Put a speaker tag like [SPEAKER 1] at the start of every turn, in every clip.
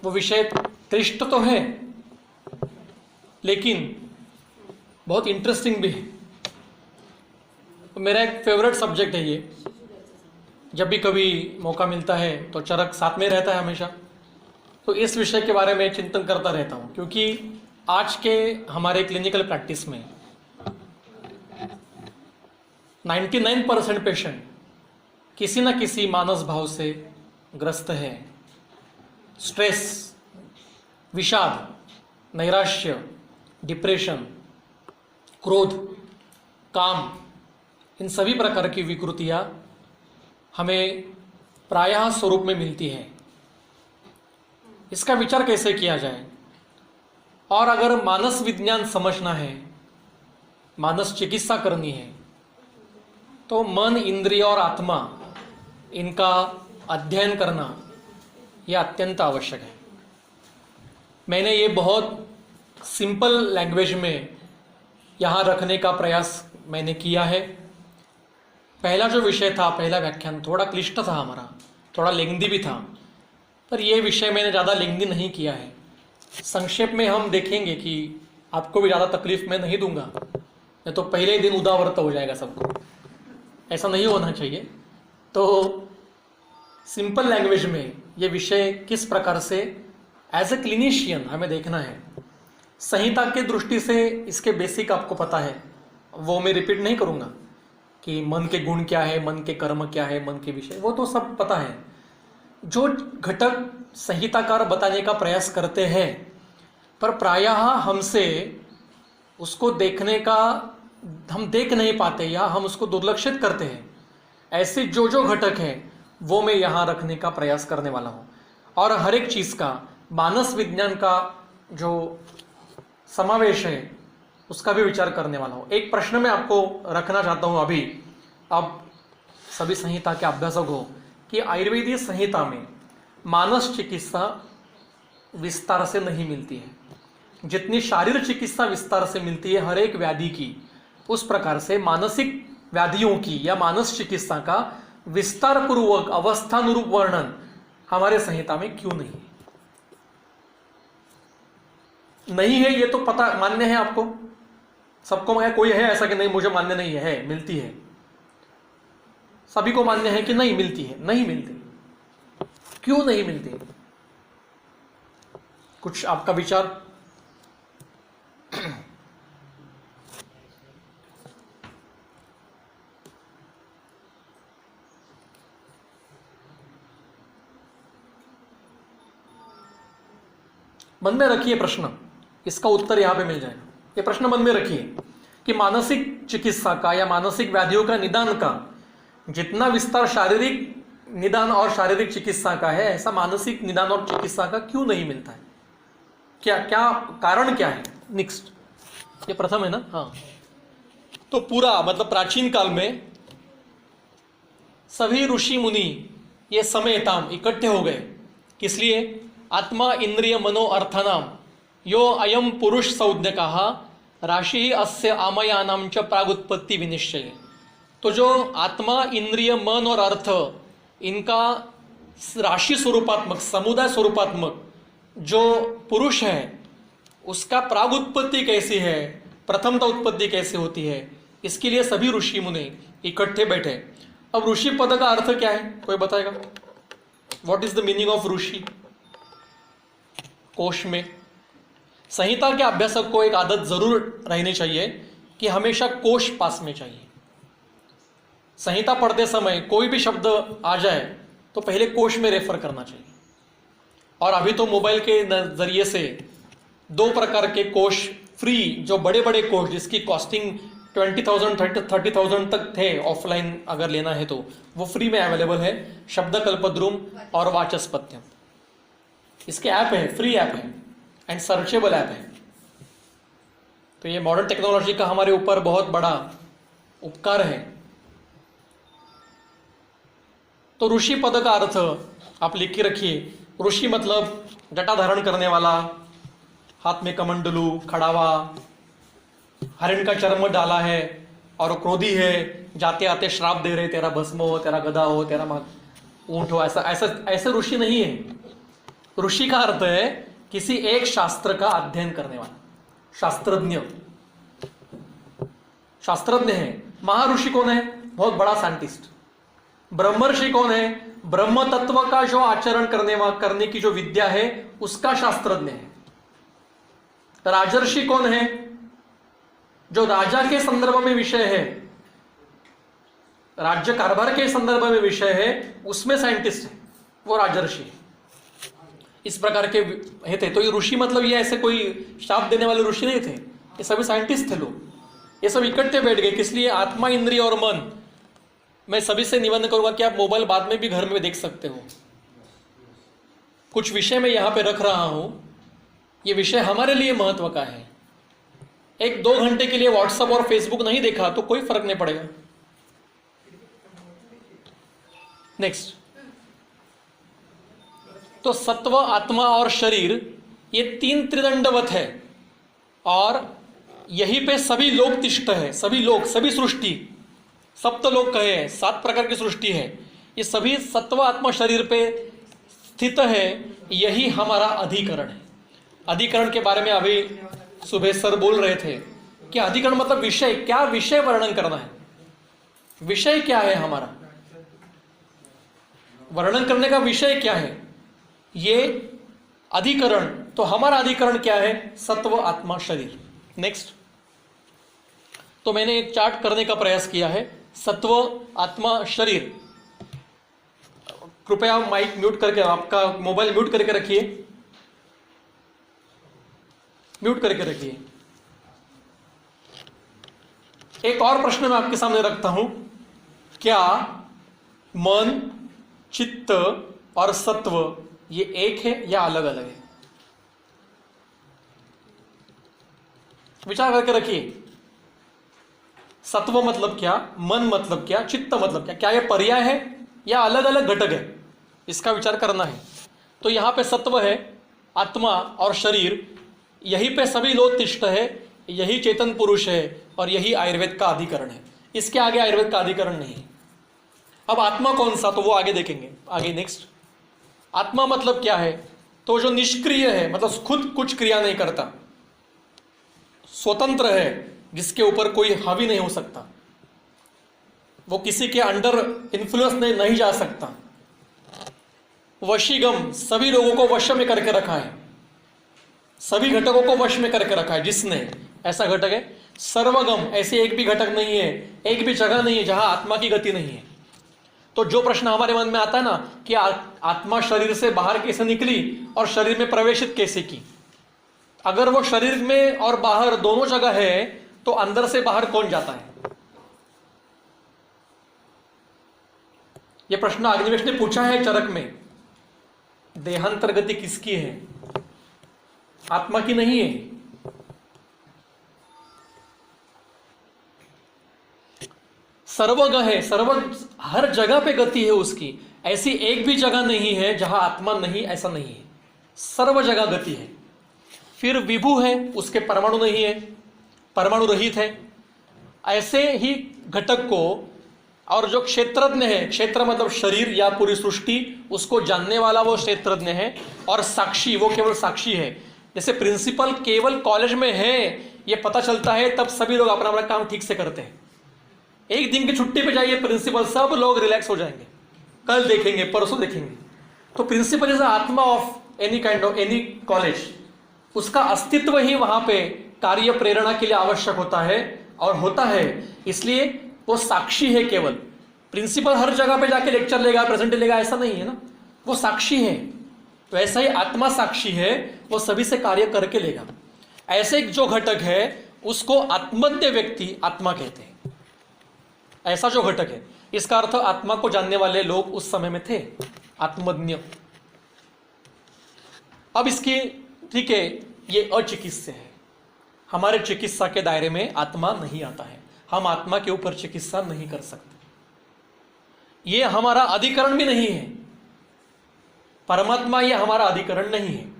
[SPEAKER 1] वो विषय क्लिष्ट तो है लेकिन बहुत इंटरेस्टिंग भी है। मेरा एक फेवरेट सब्जेक्ट है ये। जब भी कभी मौका मिलता है तो चरक साथ में रहता है हमेशा, तो इस विषय के बारे में चिंतन करता रहता हूँ, क्योंकि आज के हमारे क्लिनिकल प्रैक्टिस में 99% पेशेंट किसी न किसी मानस भाव से ग्रस्त है। स्ट्रेस, विषाद, नैराश्य, डिप्रेशन, क्रोध, काम, इन सभी प्रकार की विकृतियां हमें प्रायः स्वरूप में मिलती है। इसका विचार कैसे किया जाए, और अगर मानस विज्ञान समझना है, मानस चिकित्सा करनी है, तो मन, इंद्रिय और आत्मा, इनका अध्ययन करना यह अत्यंत आवश्यक है। मैंने ये बहुत सिंपल लैंग्वेज में यहाँ रखने का प्रयास मैंने किया है। पहला जो विषय था, पहला व्याख्यान थोड़ा क्लिष्ट था हमारा, थोड़ा लेंदी भी था, पर यह विषय मैंने ज़्यादा लेंदी नहीं किया है। संक्षेप में हम देखेंगे कि आपको भी ज़्यादा तकलीफ मैं नहीं दूंगा, नहीं तो पहले ही दिन उदावरत हो जाएगा सबको। ऐसा नहीं होना चाहिए। तो सिंपल लैंग्वेज में ये विषय किस प्रकार से एज ए क्लिनिशियन हमें देखना है, संहिता के दृष्टि से इसके बेसिक आपको पता है, वो मैं रिपीट नहीं करूँगा कि मन के गुण क्या है, मन के कर्म क्या है, मन के विषय, वो तो सब पता है। जो घटक संहिताकार बताने का प्रयास करते हैं, पर प्रायः हमसे उसको देखने का हम देख नहीं पाते या हम उसको दुर्लक्षित करते हैं। ऐसे जो घटक हैं वो मैं यहाँ रखने का प्रयास करने वाला हूँ, और हर एक चीज़ का मानस विज्ञान का जो समावेश है उसका भी विचार करने वाला हूँ। एक प्रश्न मैं आपको रखना चाहता हूँ अभी, अब सभी संहिता के अभ्यासक हो, कि आयुर्वेदीय संहिता में मानस चिकित्सा विस्तार से नहीं मिलती है। जितनी शारीरिक चिकित्सा विस्तार से मिलती है हर एक व्याधि की, उस प्रकार से मानसिक व्याधियों की या मानस चिकित्सा का विस्तार पूर्वक अवस्थानुरूप वर्णन हमारे संहिता में क्यों नहीं है? नहीं है ये तो पता, मान्य है आपको सबको, मगर कोई है ऐसा कि नहीं मुझे मान्य नहीं है, मिलती है। सभी को मान्य है कि नहीं मिलती है, नहीं मिलती। क्यों नहीं मिलती? कुछ आपका विचार? मन में रखिए प्रश्न, इसका उत्तर यहां पे मिल जाएगा। ये प्रश्न मन में रखिए कि मानसिक चिकित्सा का या मानसिक व्याधियों का निदान का जितना विस्तार शारीरिक निदान और शारीरिक चिकित्सा का है, ऐसा मानसिक निदान और चिकित्सा का क्यों नहीं मिलता है? क्या क्या कारण क्या है? नेक्स्ट, ये प्रथम है ना। हाँ, तो पूरा मतलब प्राचीन काल में सभी ऋषि मुनि ये समेताम इकट्ठे हो गए, किस लिए? आत्मा इंद्रिय मनो अर्थानाम यो अयम पुरुष संज्ञकः राशि अस्य आमयानाम च प्रागुत्पत्ति विनिश्चय। तो जो आत्मा, इंद्रिय, मन और अर्थ, इनका राशि स्वरूपात्मक, समुदाय स्वरूपात्मक जो पुरुष है, उसका प्रागुत्पत्ति कैसी है, प्रथमता उत्पत्ति कैसे होती है, इसके लिए सभी ऋषि मुनि इकट्ठे बैठे। अब ऋषि पद का अर्थ क्या है, कोई बताएगा? What is the meaning of rishi? कोश में संहिता के अभ्यासक को एक आदत जरूर रहनी चाहिए कि हमेशा कोश पास में चाहिए। संहिता पढ़ते समय कोई भी शब्द आ जाए तो पहले कोश में रेफर करना चाहिए। और अभी तो मोबाइल के जरिए से 2 प्रकार के कोश फ्री, जो बड़े बड़े कोश जिसकी कॉस्टिंग 20,000 30,000 तक थे ऑफलाइन अगर लेना है तो वो फ्री में अवेलेबल है, शब्दकल्पद्रुम और वाचस्पत्यम। इसके ऐप है, फ्री ऐप है एंड सर्चेबल ऐप है। तो ये मॉडर्न टेक्नोलॉजी का हमारे ऊपर बहुत बड़ा उपकार है। तो ऋषि पद का अर्थ आप लिख के रखिए। ऋषि मतलब जटा धारण करने वाला, हाथ में कमंडलू, खड़ावा, हरिण का चर्म डाला है और क्रोधी है, जाते आते श्राप दे रहे, तेरा भस्म हो, तेरा गदा हो, तेरा ऊंट हो, ऐसा ऐसा ऐसे ऋषि नहीं है। ऋषि का अर्थ है किसी एक शास्त्र का अध्ययन करने वाला, शास्त्रज्ञ। शास्त्रज्ञ है। महर्षि कौन है? बहुत बड़ा साइंटिस्ट। ब्रह्मर्षि कौन है? ब्रह्म तत्व का जो आचरण करने की जो विद्या है उसका शास्त्रज्ञ है। राजर्षि कौन है? जो राजा के संदर्भ में विषय है, राज्य कारभार के संदर्भ में विषय है, उसमें साइंटिस्ट है, वो राजर्षि। इस प्रकार के थे। तो ये ऋषि मतलब ये ऐसे कोई शाप देने वाले ऋषि नहीं थे, ये सभी साइंटिस्ट थे लोग। ये सब इकट्ठे बैठ गए। किस लिए? आत्मा, इंद्रिय और मन। मैं सभी से निवेदन करूंगा कि आप मोबाइल बाद में भी घर में देख सकते हो। कुछ विषय मैं यहां पे रख रहा हूं, ये विषय हमारे लिए महत्व का है। 1-2 घंटे के लिए व्हाट्सएप और फेसबुक नहीं देखा तो कोई फर्क नहीं पड़ेगा। नेक्स्ट, तो सत्व, आत्मा और शरीर ये 3 त्रिदंडवत है और यहीं पे सभी लोक तिष्ठ है। सभी लोक, सभी सृष्टि, सप्तलोक कहे हैं, 7 प्रकार की सृष्टि है, ये सभी सत्व आत्मा शरीर पे स्थित है। यही हमारा अधिकरण है। अधिकरण के बारे में अभी सुबह सर बोल रहे थे कि अधिकरण मतलब विषय। क्या विषय वर्णन करना है? विषय क्या है हमारा? वर्णन करने का विषय क्या है? ये अधिकरण। तो हमारा अधिकरण क्या है? सत्व, आत्मा, शरीर। नेक्स्ट, तो मैंने एक चार्ट करने का प्रयास किया है। सत्व, आत्मा, शरीर। कृपया माइक म्यूट करके, आपका मोबाइल म्यूट करके रखिए, म्यूट करके रखिए। एक और प्रश्न मैं आपके सामने रखता हूं, क्या मन, चित्त और सत्व ये एक है या अलग अलग है? विचार करके रखिए। सत्व मतलब क्या, मन मतलब क्या, चित्त मतलब क्या ये पर्याय है या अलग अलग घटक है? इसका विचार करना है। तो यहां पे सत्व है, आत्मा और शरीर, यहीं पे सभी लोग तिष्ठ है, यही चेतन पुरुष है और यही आयुर्वेद का अधिकरण है। इसके आगे आयुर्वेद का अधिकरण नहीं है। अब आत्मा कौन सा, तो वो आगे देखेंगे। आगे नेक्स्ट, आत्मा मतलब क्या है? तो जो निष्क्रिय है, मतलब खुद कुछ क्रिया नहीं करता, स्वतंत्र है, जिसके ऊपर कोई हावी नहीं हो सकता, वो किसी के अंडर इन्फ्लुएंस नहीं जा सकता, वशीगम, सभी लोगों को वश में करके रखा है, सभी घटकों को वश में करके रखा है जिसने, ऐसा घटक है। सर्वगम, ऐसे एक भी घटक नहीं है, एक भी जगह नहीं है जहां आत्मा की गति नहीं है। तो जो प्रश्न हमारे मन में आता है ना कि आत्मा शरीर से बाहर कैसे निकली और शरीर में प्रवेशित कैसे की, अगर वो शरीर में और बाहर दोनों जगह है तो अंदर से बाहर कौन जाता है? यह प्रश्न अग्निवेश ने पूछा है चरक में। देहांतर गति किसकी है? आत्मा की नहीं है। सर्वगह है, हर जगह पे गति है उसकी। ऐसी एक भी जगह नहीं है जहां आत्मा नहीं, ऐसा नहीं है, सर्व जगह गति है। फिर विभु है, उसके परमाणु नहीं है, परमाणु रहित है। ऐसे ही घटक को, और जो क्षेत्रज्ञ है, क्षेत्र मतलब शरीर या पूरी सृष्टि, उसको जानने वाला वो क्षेत्रज्ञ है। और साक्षी, वो केवल साक्षी है। जैसे प्रिंसिपल केवल कॉलेज में है ये पता चलता है, तब सभी लोग अपना अपना काम ठीक से करते हैं। एक दिन की छुट्टी पे जाइए प्रिंसिपल, सब लोग रिलैक्स हो जाएंगे, कल देखेंगे, परसों देखेंगे। तो प्रिंसिपल इज आत्मा of any kind of any college. उसका अस्तित्व ही वहां पे कार्य प्रेरणा के लिए आवश्यक होता है और होता है, इसलिए वो साक्षी है केवल। प्रिंसिपल हर जगह पे जाके लेक्चर लेगा, प्रेजेंट लेगा, ऐसा नहीं है ना, वो साक्षी है। तो ऐसा ही आत्मा साक्षी है, वो सभी से कार्य करके लेगा। ऐसे जो घटक है उसको आत्मज्ञ व्यक्ति आत्मा कहते हैं। ऐसा जो घटक है, इसका अर्थ आत्मा को जानने वाले लोग उस समय में थे, आत्मज्ञ। अब इसकी, ठीक है, ये अचिकित्स्य है, हमारे चिकित्सा के दायरे में आत्मा नहीं आता है, हम आत्मा के ऊपर चिकित्सा नहीं कर सकते। ये हमारा अधिकरण भी नहीं है, परमात्मा ये हमारा अधिकरण नहीं है।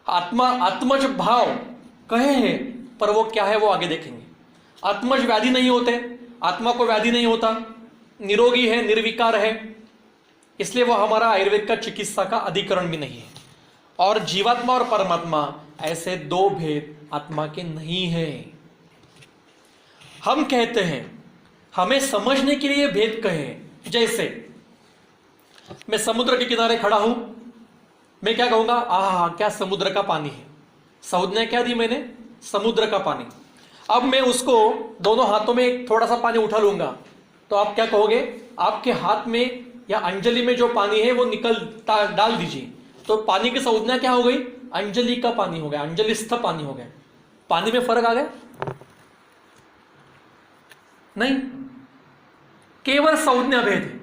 [SPEAKER 1] आत्मा, आत्मज भाव कहे हैं, पर वो क्या है वो आगे देखेंगे। आत्मज व्याधि नहीं होते, आत्मा को व्याधि नहीं होता, निरोगी है, निर्विकार है, इसलिए वो हमारा आयुर्वेद का चिकित्सा का अधिकरण भी नहीं है। और जीवात्मा और परमात्मा ऐसे दो भेद आत्मा के नहीं है। हम कहते हैं, हमें समझने के लिए भेद कहे। जैसे मैं समुद्र के किनारे खड़ा हूं, मैं क्या कहूंगा, आहा क्या समुद्र का पानी है। संज्ञा क्या दी मैंने, समुद्र का पानी। अब मैं उसको दोनों हाथों में थोड़ा सा पानी उठा लूंगा, तो आप क्या कहोगे, आपके हाथ में या अंजलि में जो पानी है वो डाल दीजिए, तो पानी की संज्ञा क्या हो गई, अंजलि का पानी हो गया, अंजलिस्थ पानी हो गया। पानी में फर्क आ गया नहीं, केवल संज्ञा भेद है।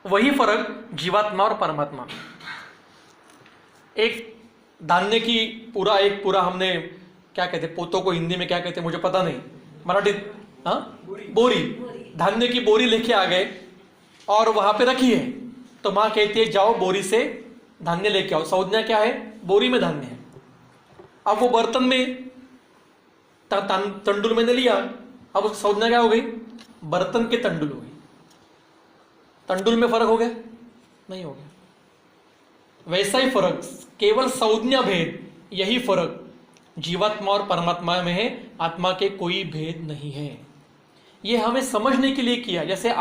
[SPEAKER 1] वही फर्क जीवात्मा और परमात्मा में। एक धान्य की पूरा हमने क्या कहते, पोतों को हिंदी में क्या कहते मुझे पता नहीं, मराठी, हाँ बोरी, धान्य की बोरी लेके आ गए और वहां पे रखी है, तो मां कहती है जाओ बोरी से धान्य लेके आओ। संज्ञा क्या है, बोरी में धान्य है। अब वो बर्तन में तंडुल मैंने लिया, अब उसकी संज्ञा क्या हो गई, बर्तन के तंडुल हो गई। तंडुल में फर्क हो गया नहीं हो गया। वैसा ही फर्क, केवल संज्ञा भेद, यही फर्क जीवात्मा और परमात्मा में है, आत्मा के कोई भेद नहीं है। ये हमें समझने के लिए किया। जैसे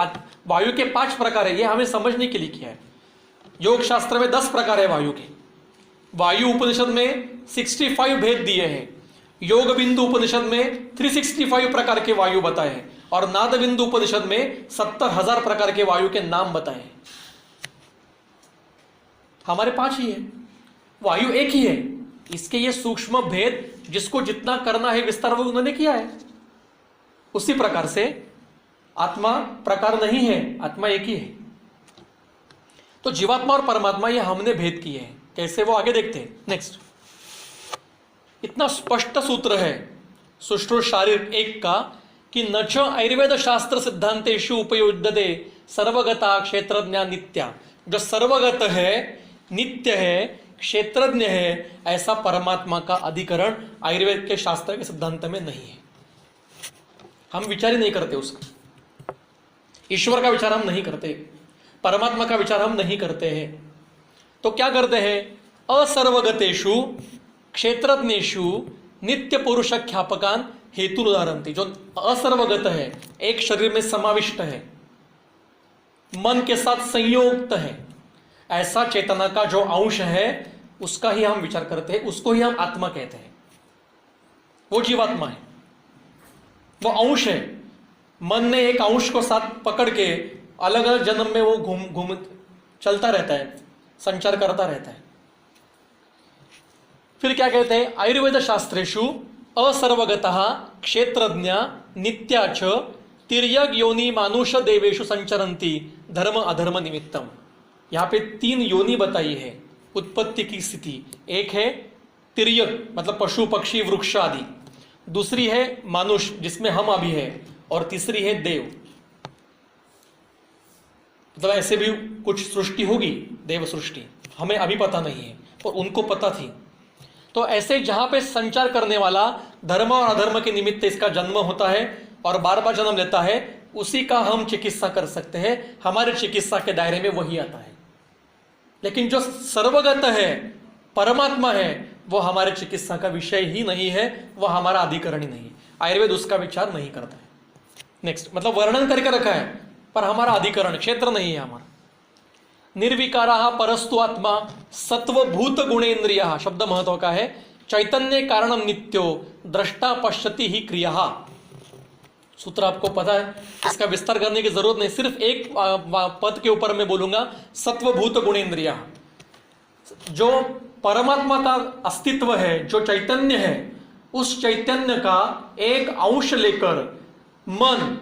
[SPEAKER 1] वायु के 5 प्रकार है, ये हमें समझने के लिए किया है। योग शास्त्र में 10 प्रकार है वायु के। वायु उपनिषद में 65 भेद दिए हैं। योग बिंदु उपनिषद में 365 प्रकार के वायु बताए हैं, और नाद बिंदु उपनिषद में 70,000 प्रकार के वायु के नाम बताए हैं। हमारे 5 ही है, वायु एक ही है। इसके ये सूक्ष्म भेद, जिसको जितना करना है विस्तार वो उन्होंने किया है। उसी प्रकार से आत्मा प्रकार नहीं है, आत्मा एक ही है। तो जीवात्मा और परमात्मा ये हमने भेद किए हैं। कैसे, वो आगे देखते हैं। नेक्स्ट, इतना स्पष्ट सूत्र है सुश्रुत शारीर 1 का कि न च आयुर्वेद शास्त्र सिद्धांतेषु उपयुज्यते सर्वगता क्षेत्रज्ञा नित्या। जो सर्वगत है, नित्य है, क्षेत्रज्ञ है, ऐसा परमात्मा का अधिकरण आयुर्वेद के शास्त्र के सिद्धांत में नहीं है। हम विचार ही नहीं करते उसका। ईश्वर का विचार हम नहीं करते, परमात्मा का विचार हम नहीं करते हैं। तो क्या करते हैं, असर्वगतेषु क्षेत्रज्ञेषु नित्य पुरुष ख्यापकान हेतु उदाहरणती। जो असर्वगत है, एक शरीर में समाविष्ट है, मन के साथ संयुक्त है, ऐसा चेतना का जो अंश है उसका ही हम विचार करते हैं, उसको ही हम आत्मा कहते हैं। वो जीवात्मा है, वो अंश है। मन ने एक अंश को साथ पकड़ के अलग अलग जन्म में वो घूम चलता रहता है, संचार करता रहता है। फिर क्या कहते हैं, आयुर्वेद शास्त्रेषु असर्वगतः क्षेत्रज्ञ नित्या च तिर्यक योनि मानुष देवेशु संचरन्ति धर्म अधर्म निमित्तम। यहाँ पे 3 योनि बताई है उत्पत्ति की स्थिति। एक है तिर्यक मतलब पशु पक्षी वृक्ष आदि, दूसरी है मानुष जिसमें हम अभी है, और तीसरी है देव। मतलब ऐसे भी कुछ सृष्टि होगी, देव सृष्टि, हमें अभी पता नहीं है और उनको पता थी। तो ऐसे जहां पे संचार करने वाला धर्म और अधर्म के निमित्त इसका जन्म होता है और बार बार जन्म लेता है, उसी का हम चिकित्सा कर सकते हैं। हमारे चिकित्सा के दायरे में वही आता है। लेकिन जो सर्वगत है, परमात्मा है, वो हमारे चिकित्सा का विषय ही नहीं है, वह हमारा अधिकरण ही नहीं। आयुर्वेद उसका विचार नहीं करता है। नेक्स्ट, मतलब वर्णन करके रखा है पर हमारा अधिकरण क्षेत्र नहीं है हमारा। निर्विकारा परस्तु आत्मा सत्वभूत गुणेन्द्रिय, शब्द महत्व का है। चैतन्य कारणम नित्यो दृष्टा पश्यति ही क्रिया। सूत्र आपको पता है, इसका विस्तार करने की जरूरत नहीं। सिर्फ एक पद के ऊपर मैं बोलूंगा, सत्वभूत गुणेन्द्रिय। जो परमात्मा का अस्तित्व है, जो चैतन्य है, उस चैतन्य का एक अंश लेकर मन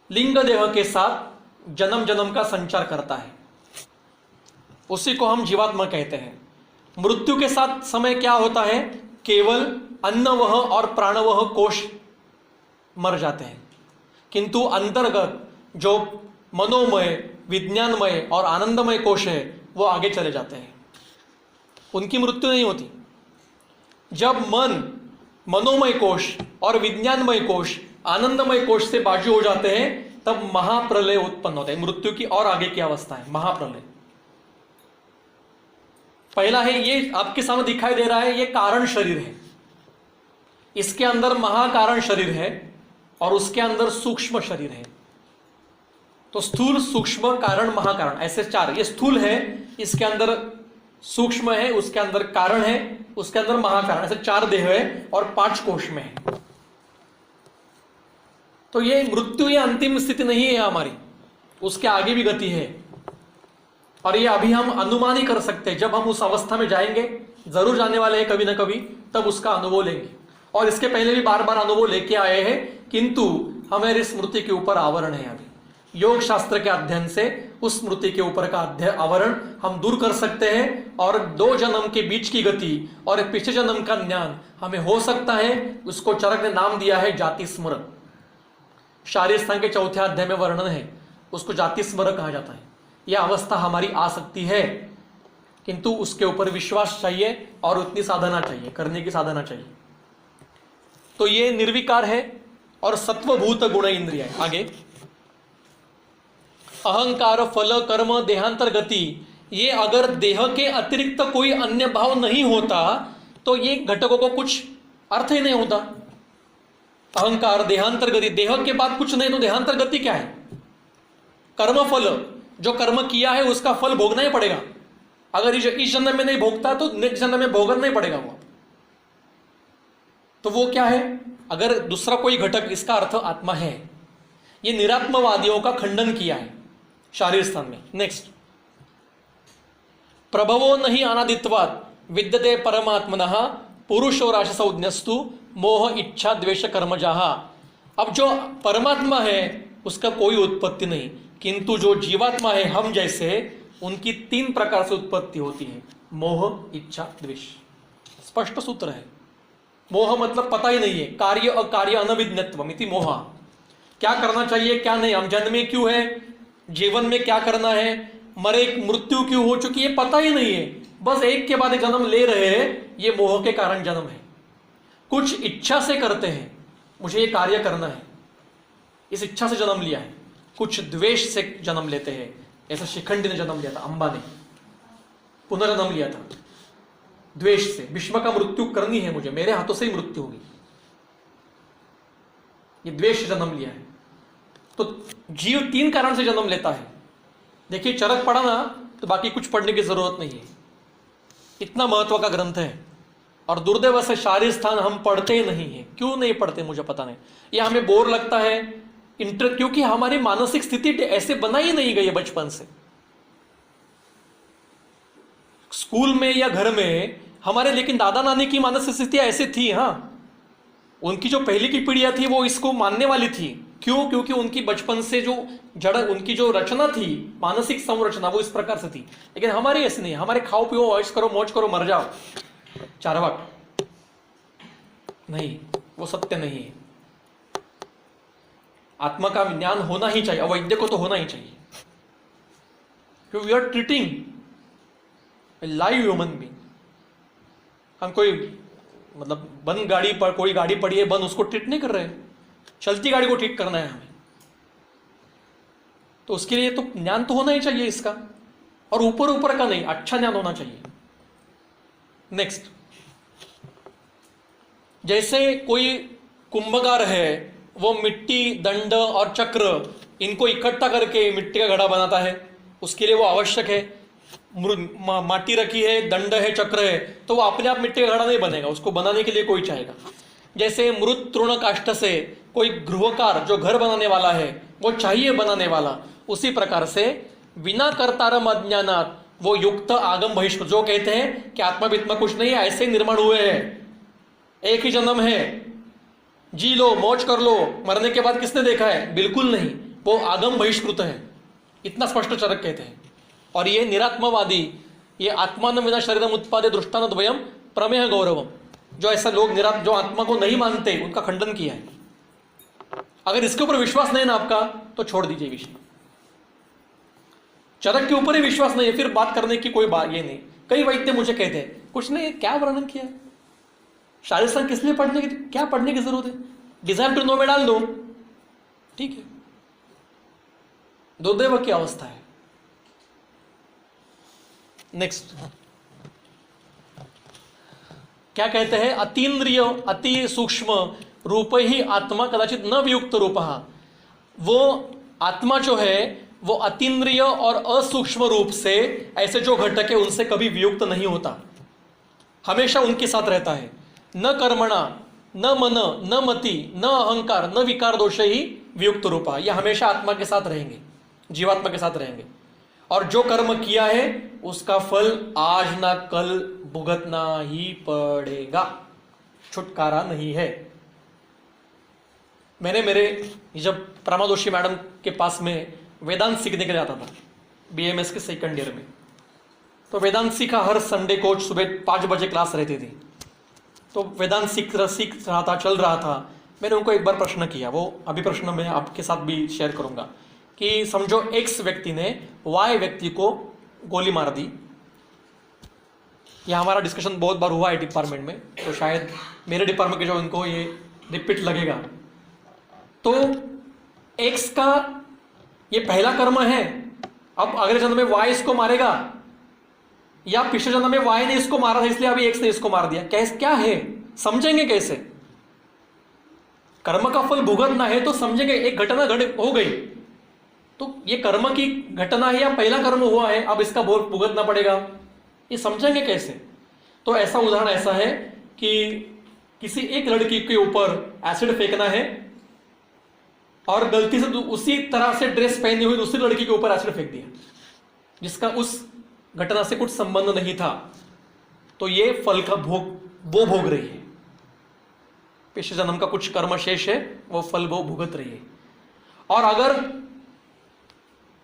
[SPEAKER 1] लिंग देह के साथ जन्म जन्म का संचार करता है, उसी को हम जीवात्मा कहते हैं। मृत्यु के साथ समय क्या होता है, केवल अन्नवह और प्राणवह कोश मर जाते हैं, किंतु अंतर्गत जो मनोमय, विज्ञानमय और आनंदमय कोश है वो आगे चले जाते हैं, उनकी मृत्यु नहीं होती। जब मन, मनोमय कोश और विज्ञानमय कोश, आनंदमय कोश से बाजू हो जाते हैं, तब महाप्रलय उत्पन्न होता है। मृत्यु की और आगे की अवस्था है महाप्रलय। पहला है, ये आपके सामने दिखाई दे रहा है, ये कारण शरीर है, इसके अंदर महाकारण शरीर है और उसके अंदर सूक्ष्म शरीर है। तो स्थूल, सूक्ष्म, कारण, महाकारण, ऐसे चार। ये स्थूल है, इसके अंदर सूक्ष्म है, उसके अंदर कारण है, उसके अंदर महाकारण, ऐसे चार देह है और 5 कोश में है। तो ये मृत्यु, ये अंतिम स्थिति नहीं है हमारी, उसके आगे भी गति है। और ये अभी हम अनुमान ही कर सकते हैं, जब हम उस अवस्था में जाएंगे, जरूर जाने वाले हैं कभी ना कभी, तब उसका अनुभव लेंगे। और इसके पहले भी बार बार अनुभव लेके आए हैं, किंतु हमारी स्मृति के ऊपर आवरण है। अभी योग शास्त्र के अध्ययन से उस स्मृति के ऊपर का आवरण हम दूर कर सकते हैं और 2 जन्म के बीच की गति और पिछले जन्म का ज्ञान हमें हो सकता है। उसको चरक ने नाम दिया है जाति स्मरण। शारीर स्थान के 4थे अध्याय में वर्णन है, उसको जाति स्मरण कहा जाता है। यह अवस्था हमारी आ सकती है, किंतु उसके ऊपर विश्वास चाहिए और उतनी साधना चाहिए, करने की साधना चाहिए। तो ये निर्विकार है और सत्वभूत गुण इंद्रिय है। आगे अहंकार, फल, कर्म, देहांतर गति, ये अगर देह के अतिरिक्त कोई अन्य भाव नहीं होता तो ये घटकों को कुछ अर्थ ही नहीं होता। अहंकार, देहांतर गति, देह के बाद कुछ नहीं तो देहांतर गति क्या है? कर्म फल, जो कर्म किया है उसका फल भोगना ही पड़ेगा। अगर इस जन्म में नहीं भोगता तो नेक्स्ट जन्म में भोगना नहीं पड़ेगा वो। तो वो क्या है? अगर दूसरा कोई घटक, इसका अर्थ आत्मा है। ये निरात्मवादियों का खंडन किया है शारीर स्थान में। नेक्स्ट, प्रभवो नहीं अनादित्वात् विद्यते परमात्मनः पुरुषो राशि संज्ञस्तु मोह इच्छा द्वेष कर्मजाः। अब जो परमात्मा है उसका कोई उत्पत्ति नहीं, किंतु जो जीवात्मा है हम जैसे, उनकी 3 प्रकार से उत्पत्ति होती है, मोह, इच्छा, द्वेष। स्पष्ट सूत्र है। मोह मतलब पता ही नहीं है, कार्य अकार्य अनभिज्ञत्वम इति मोह। क्या करना चाहिए क्या नहीं, हम जन्मे क्यों है, जीवन में क्या करना है, मरे मृत्यु क्यों हो चुकी है, पता ही नहीं है। बस एक के बाद एक जन्म ले रहे हैं, ये मोह के कारण जन्म है। कुछ इच्छा से करते हैं, मुझे ये कार्य करना है, इस इच्छा से जन्म लिया है। कुछ द्वेष से जन्म लेते हैं, ऐसा शिखंडी ने जन्म लिया था, अंबा ने पुनर्जन्म लिया था द्वेष से। भीष्म का मृत्यु करनी है मुझे, मेरे हाथों से ही मृत्यु होगी, ये द्वेष जन्म लिया है। तो जीव 3 कारण से जन्म लेता है। देखिए चरक पढ़ा ना तो बाकी कुछ पढ़ने की जरूरत नहीं है, इतना महत्व का ग्रंथ है। और दुर्दैव से शारीर स्थान हम पढ़ते ही नहीं है। क्यों नहीं पढ़ते मुझे पता नहीं, यह हमें बोर लगता है, क्योंकि हमारी मानसिक स्थिति ऐसे बनाई नहीं गई है बचपन से। स्कूल में या घर में हमारे, लेकिन दादा नानी की मानसिक स्थिति ऐसे थी। हाँ, उनकी जो पहले की पीढ़ियां थी वो इसको मानने वाली थी। क्यों? क्योंकि उनकी बचपन से जो जड़, उनकी जो रचना थी, मानसिक संरचना, वो इस प्रकार से थी। लेकिन हमारे ऐसे नहीं, हमारे खाओ पियो ऐश करो मौज करो मर जाओ, चारवाक नहीं, वो सत्य नहीं है। आत्मा का ज्ञान होना ही चाहिए, अवैद्य को तो होना ही चाहिए। क्योंकि we are treating live human being. हम कोई मतलब बंद गाड़ी पर, कोई गाड़ी पड़ी है बंद, उसको ट्रीट नहीं कर रहे, चलती गाड़ी को ट्रीट करना है हमें। तो उसके लिए तो ज्ञान तो होना ही चाहिए इसका, और ऊपर ऊपर का नहीं, अच्छा ज्ञान होना चाहिए। नेक्स्ट, जैसे कोई कुंभकार है, वो मिट्टी, दंड और चक्र, इनको इकट्ठा करके मिट्टी का घड़ा बनाता है। उसके लिए वो आवश्यक है, माटी रखी है, दंड है, चक्र है, तो वो अपने आप मिट्टी का घड़ा नहीं बनेगा, उसको बनाने के लिए कोई चाहेगा। जैसे मृत तृण काष्ठ से कोई गृहकार, जो घर बनाने वाला है, वो चाहिए बनाने वाला, उसी प्रकार से बिना कर्तारम अज्ञानात वो युक्त आगम बहिष्कृत, जो कहते हैं कि आत्मा वित्मा कुछ नहीं है, ऐसे ही निर्माण हुए हैं, एक ही जन्म है, जी लो मौज कर लो, मरने के बाद किसने देखा है? बिल्कुल नहीं, वो आगम बहिष्कृत है। इतना स्पष्ट चरक कहते हैं। और ये निरात्मवादी, ये आत्मान विना शरीरम उत्पादे दृष्टान द्वयम प्रमेय गौरवम, जो ऐसा लोग जो आत्मा को नहीं मानते, उनका खंडन किया है। अगर इसके ऊपर विश्वास नहीं ना आपका, तो छोड़ दीजिए विषय। चरक के ऊपर ही विश्वास नहीं है, फिर बात करने की कोई बात ये नहीं। कई वैद्य मुझे कहते हैं कुछ नहीं, क्या वर्णन किया है, शारीर संघ किस लिए पढ़ने की, क्या पढ़ने की जरूरत है, डिजायर टू नो में डाल दो, ठीक है। दुर्दैव की अवस्था है। नेक्स्ट क्या कहते हैं, अतीन्द्रिय अति सूक्ष्म रूप ही आत्मा कदाचित न वियुक्त रूपः। वो आत्मा जो है वो अतीन्द्रिय और असूक्ष्म रूप से ऐसे जो घटक है उनसे कभी वियुक्त नहीं होता, हमेशा उनके साथ रहता है। न कर्मणा न मन न मति न अहंकार न विकार दोष ही वियुक्त रूपा, यह हमेशा आत्मा के साथ रहेंगे, जीवात्मा के साथ रहेंगे। और जो कर्म किया है उसका फल आज ना कल भुगतना ही पड़ेगा, छुटकारा नहीं है। मैंने जब प्रामादोषी मैडम के पास में वेदांत सीखने के लिए आता था BMS के सेकंड ईयर में, तो वेदांत सीखा, हर संडे को सुबह 5 बजे क्लास रहती थी, तो वेदांत सीख रहा था, चल रहा था। मैंने उनको एक बार प्रश्न किया, वो अभी प्रश्न मैं आपके साथ भी शेयर करूंगा, कि समझो X व्यक्ति ने Y व्यक्ति को गोली मार दी। यह हमारा डिस्कशन बहुत बार हुआ है डिपार्टमेंट में, तो शायद मेरे डिपार्टमेंट के जो उनको ये रिपीट लगेगा। तो X का ये पहला कर्म है, अब अगले जन्म में Y इसको मारेगा, या पिछले जन्म में Y ने इसको मारा था इसलिए अभी X ने इसको मार दिया, कैसे क्या है, समझेंगे कैसे? कर्म का फल भुगतना है तो समझेंगे, एक घटना हो गई तो ये कर्म की घटना है या पहला कर्म हुआ है, अब इसका भुगतना पड़ेगा, ये समझेंगे कैसे? तो ऐसा उदाहरण ऐसा है कि किसी एक लड़की के ऊपर एसिड फेंकना है और गलती से उसी तरह से ड्रेस पहनी हुई दूसरी लड़की के ऊपर एसिड फेंक दिया, जिसका उस घटना से कुछ संबंध नहीं था, तो ये फल का वो भोग रही है। पिछले जन्म का कुछ कर्म शेष है, वो फल वो भुगत रही है। और अगर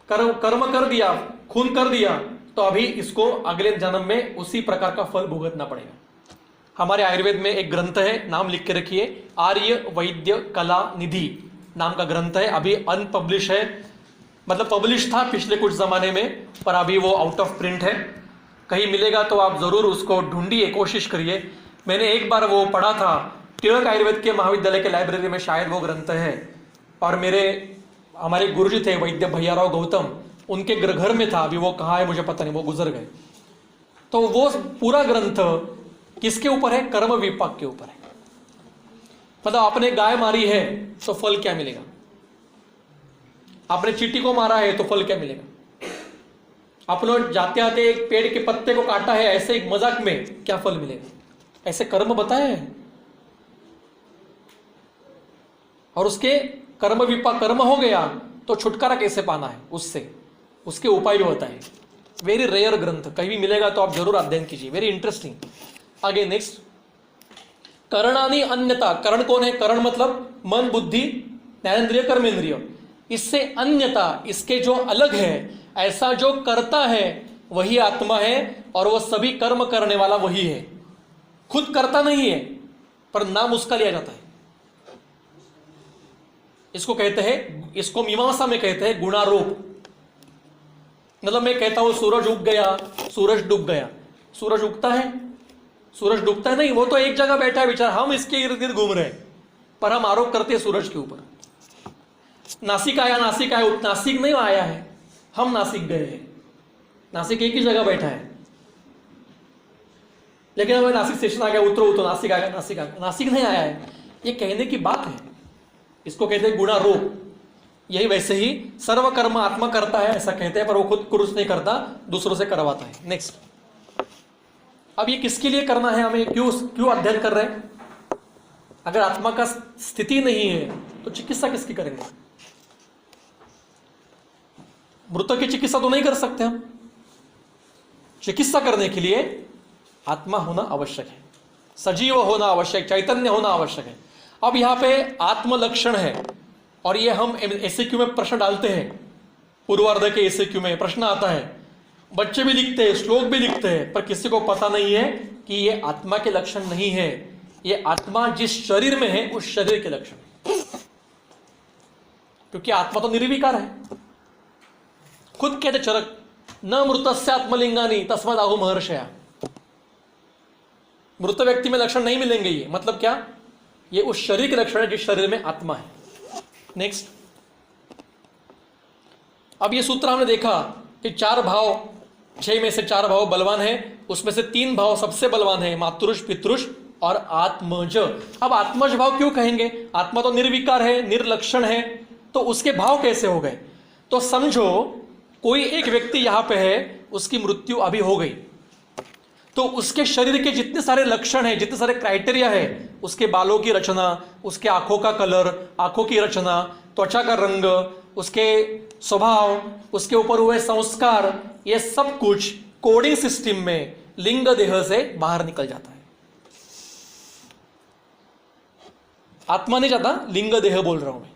[SPEAKER 1] कर्म कर दिया, खून कर दिया, तो अभी इसको अगले जन्म में उसी प्रकार का फल भुगतना पड़ेगा। हमारे आयुर्वेद में एक ग्रंथ है, नाम लिख के रखिए, आर्य वैद्य कला निधि नाम का ग्रंथ है, अभी अनपब्लिश है, मतलब पब्लिश था पिछले कुछ जमाने में, पर अभी वो आउट ऑफ प्रिंट है। कहीं मिलेगा तो आप जरूर उसको ढूंढिए, कोशिश करिए। मैंने एक बार वो पढ़ा था, तिलक आयुर्वेद के महाविद्यालय के लाइब्रेरी में शायद वो ग्रंथ है, और हमारे गुरुजी थे वैद्य भैयाराव गौतम, उनके घर में था, अभी वो कहाँ है मुझे पता नहीं, वो गुजर गए। तो वो पूरा ग्रंथ किसके ऊपर है? कर्म विपाक के ऊपर है। मतलब आपने गाय मारी है तो फल क्या मिलेगा, आपने चींटी को मारा है तो फल क्या मिलेगा, आपने जाते आते एक पेड़ के पत्ते को काटा है ऐसे एक मजाक में, क्या फल मिलेगा? ऐसे कर्म बताए हैं। और उसके कर्म विपाक कर्म हो गया तो छुटकारा कैसे पाना है उससे, उसके उपाय भी बताए। वेरी रेयर ग्रंथ, कहीं भी मिलेगा तो आप जरूर अध्ययन कीजिए, वेरी इंटरेस्टिंग। आगे नेक्स्ट, करणानि अन्यता। करण कौन है? करण मतलब मन बुद्धि ज्ञानेंद्रिय कर्मेंद्रिय, इससे अन्यता, इसके जो अलग है, ऐसा जो करता है वही आत्मा है, और वह सभी कर्म करने वाला वही है। खुद करता नहीं है पर नाम उसका लिया जाता है। इसको कहते हैं, इसको मीमांसा में कहते हैं गुणारोप। मतलब मैं कहता हूं सूरज उग गया, सूरज डूब गया, सूरज उगता है, सूरज डूबता है नहीं, वो तो एक जगह बैठा है बेचारा, हम इसके इर्द गिर्द घूम रहे हैं, पर हम आरोप करते हैं सूरज के ऊपर। नासिक आया, नासिक आया, नासिक नहीं आया है, हम नासिक गए हैं। नासिक एक ही जगह बैठा है, लेकिन हमें नासिक स्टेशन आ गया, उतरो तो नासिक आ गया, नासिक आ गया, नासिक नहीं आया है, ये कहने की बात है। इसको कहते हैं गुणारोप। यही वैसे ही सर्व कर्म आत्मा करता है ऐसा कहते हैं, पर वो खुद कुछ नहीं करता, दूसरों से करवाता है। नेक्स्ट, अब ये किसके लिए करना है, हमें क्यों अध्ययन कर रहे हैं? अगर आत्मा का स्थिति नहीं है तो चिकित्सा किसकी करेंगे? मृतक की चिकित्सा तो नहीं कर सकते हम। चिकित्सा करने के लिए आत्मा होना आवश्यक है, सजीव होना आवश्यक, चैतन्य होना आवश्यक है। अब यहां पे आत्मलक्षण है, और ये हम एसएक्यू में प्रश्न डालते हैं, पूर्वार्ध के एसएक्यू में प्रश्न आता है, बच्चे भी लिखते हैं, श्लोक भी लिखते हैं, पर किसी को पता नहीं है कि ये आत्मा के लक्षण नहीं है, ये आत्मा जिस शरीर में है उस शरीर के लक्षण, क्योंकि आत्मा तो निर्विकार है। खुद कहते चरक, न मृतस्य आत्मलिंगानी तस्माद आहु महर्षया। मृत व्यक्ति में लक्षण नहीं मिलेंगे, ये मतलब क्या? ये उस शरीर के लक्षण है जिस शरीर में आत्मा है। नेक्स्ट, अब ये सूत्र हमने देखा कि 4 भाव, 6 में से 4 भाव बलवान है, उसमें से 3 भाव सबसे बलवान है, मातृष, पितृष और आत्मज। अब आत्मज भाव क्यों कहेंगे? आत्मा तो निर्विकार है, निर्लक्षण है, तो उसके भाव कैसे हो गए? तो समझो कोई एक व्यक्ति यहां पे है, उसकी मृत्यु अभी हो गई, तो उसके शरीर के जितने सारे लक्षण हैं, जितने सारे क्राइटेरिया है, उसके बालों की रचना, उसके आंखों का कलर, आंखों की रचना, त्वचा का रंग, उसके स्वभाव, उसके ऊपर हुए संस्कार, ये सब कुछ कोडिंग सिस्टम में लिंग देह से बाहर निकल जाता है। आत्मा नहीं जाता, लिंग देह बोल रहा हूं मैं।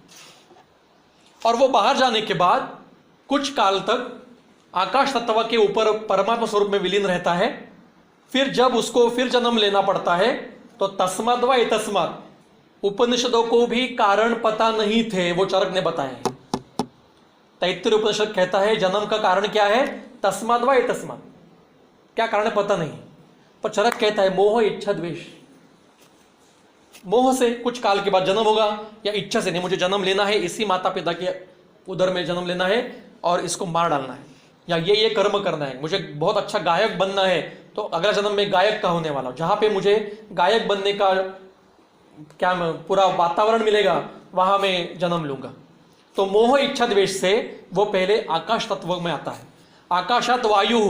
[SPEAKER 1] और वो बाहर जाने के बाद कुछ काल तक आकाश तत्व के ऊपर परमात्मा स्वरूप में विलीन रहता है। फिर जब उसको फिर जन्म लेना पड़ता है, तो तस्माद व एतस्माद, उपनिषदों को भी कारण पता नहीं थे, वो चरक ने बताया। तैत्तिरीय उपनिषद कहता है जन्म का कारण क्या है? तस्माद व एतस्माद, क्या कारण पता नहीं। पर चरक कहता है मोह, इच्छा, द्वेष। मोह से कुछ काल के बाद जन्म होगा, या इच्छा से नहीं, मुझे जन्म लेना है, इसी माता पिता के उदर में जन्म लेना है और इसको मार डालना है, या ये कर्म करना है, मुझे बहुत अच्छा गायक बनना है, तो अगला जन्म में गायक का होने वाला हूं, जहां पे मुझे गायक बनने का क्या पूरा वातावरण मिलेगा, वहां मैं जन्म लूंगा। तो मोह, इच्छा, द्वेष से वो पहले आकाश तत्व में आता है। आकाशात वायु,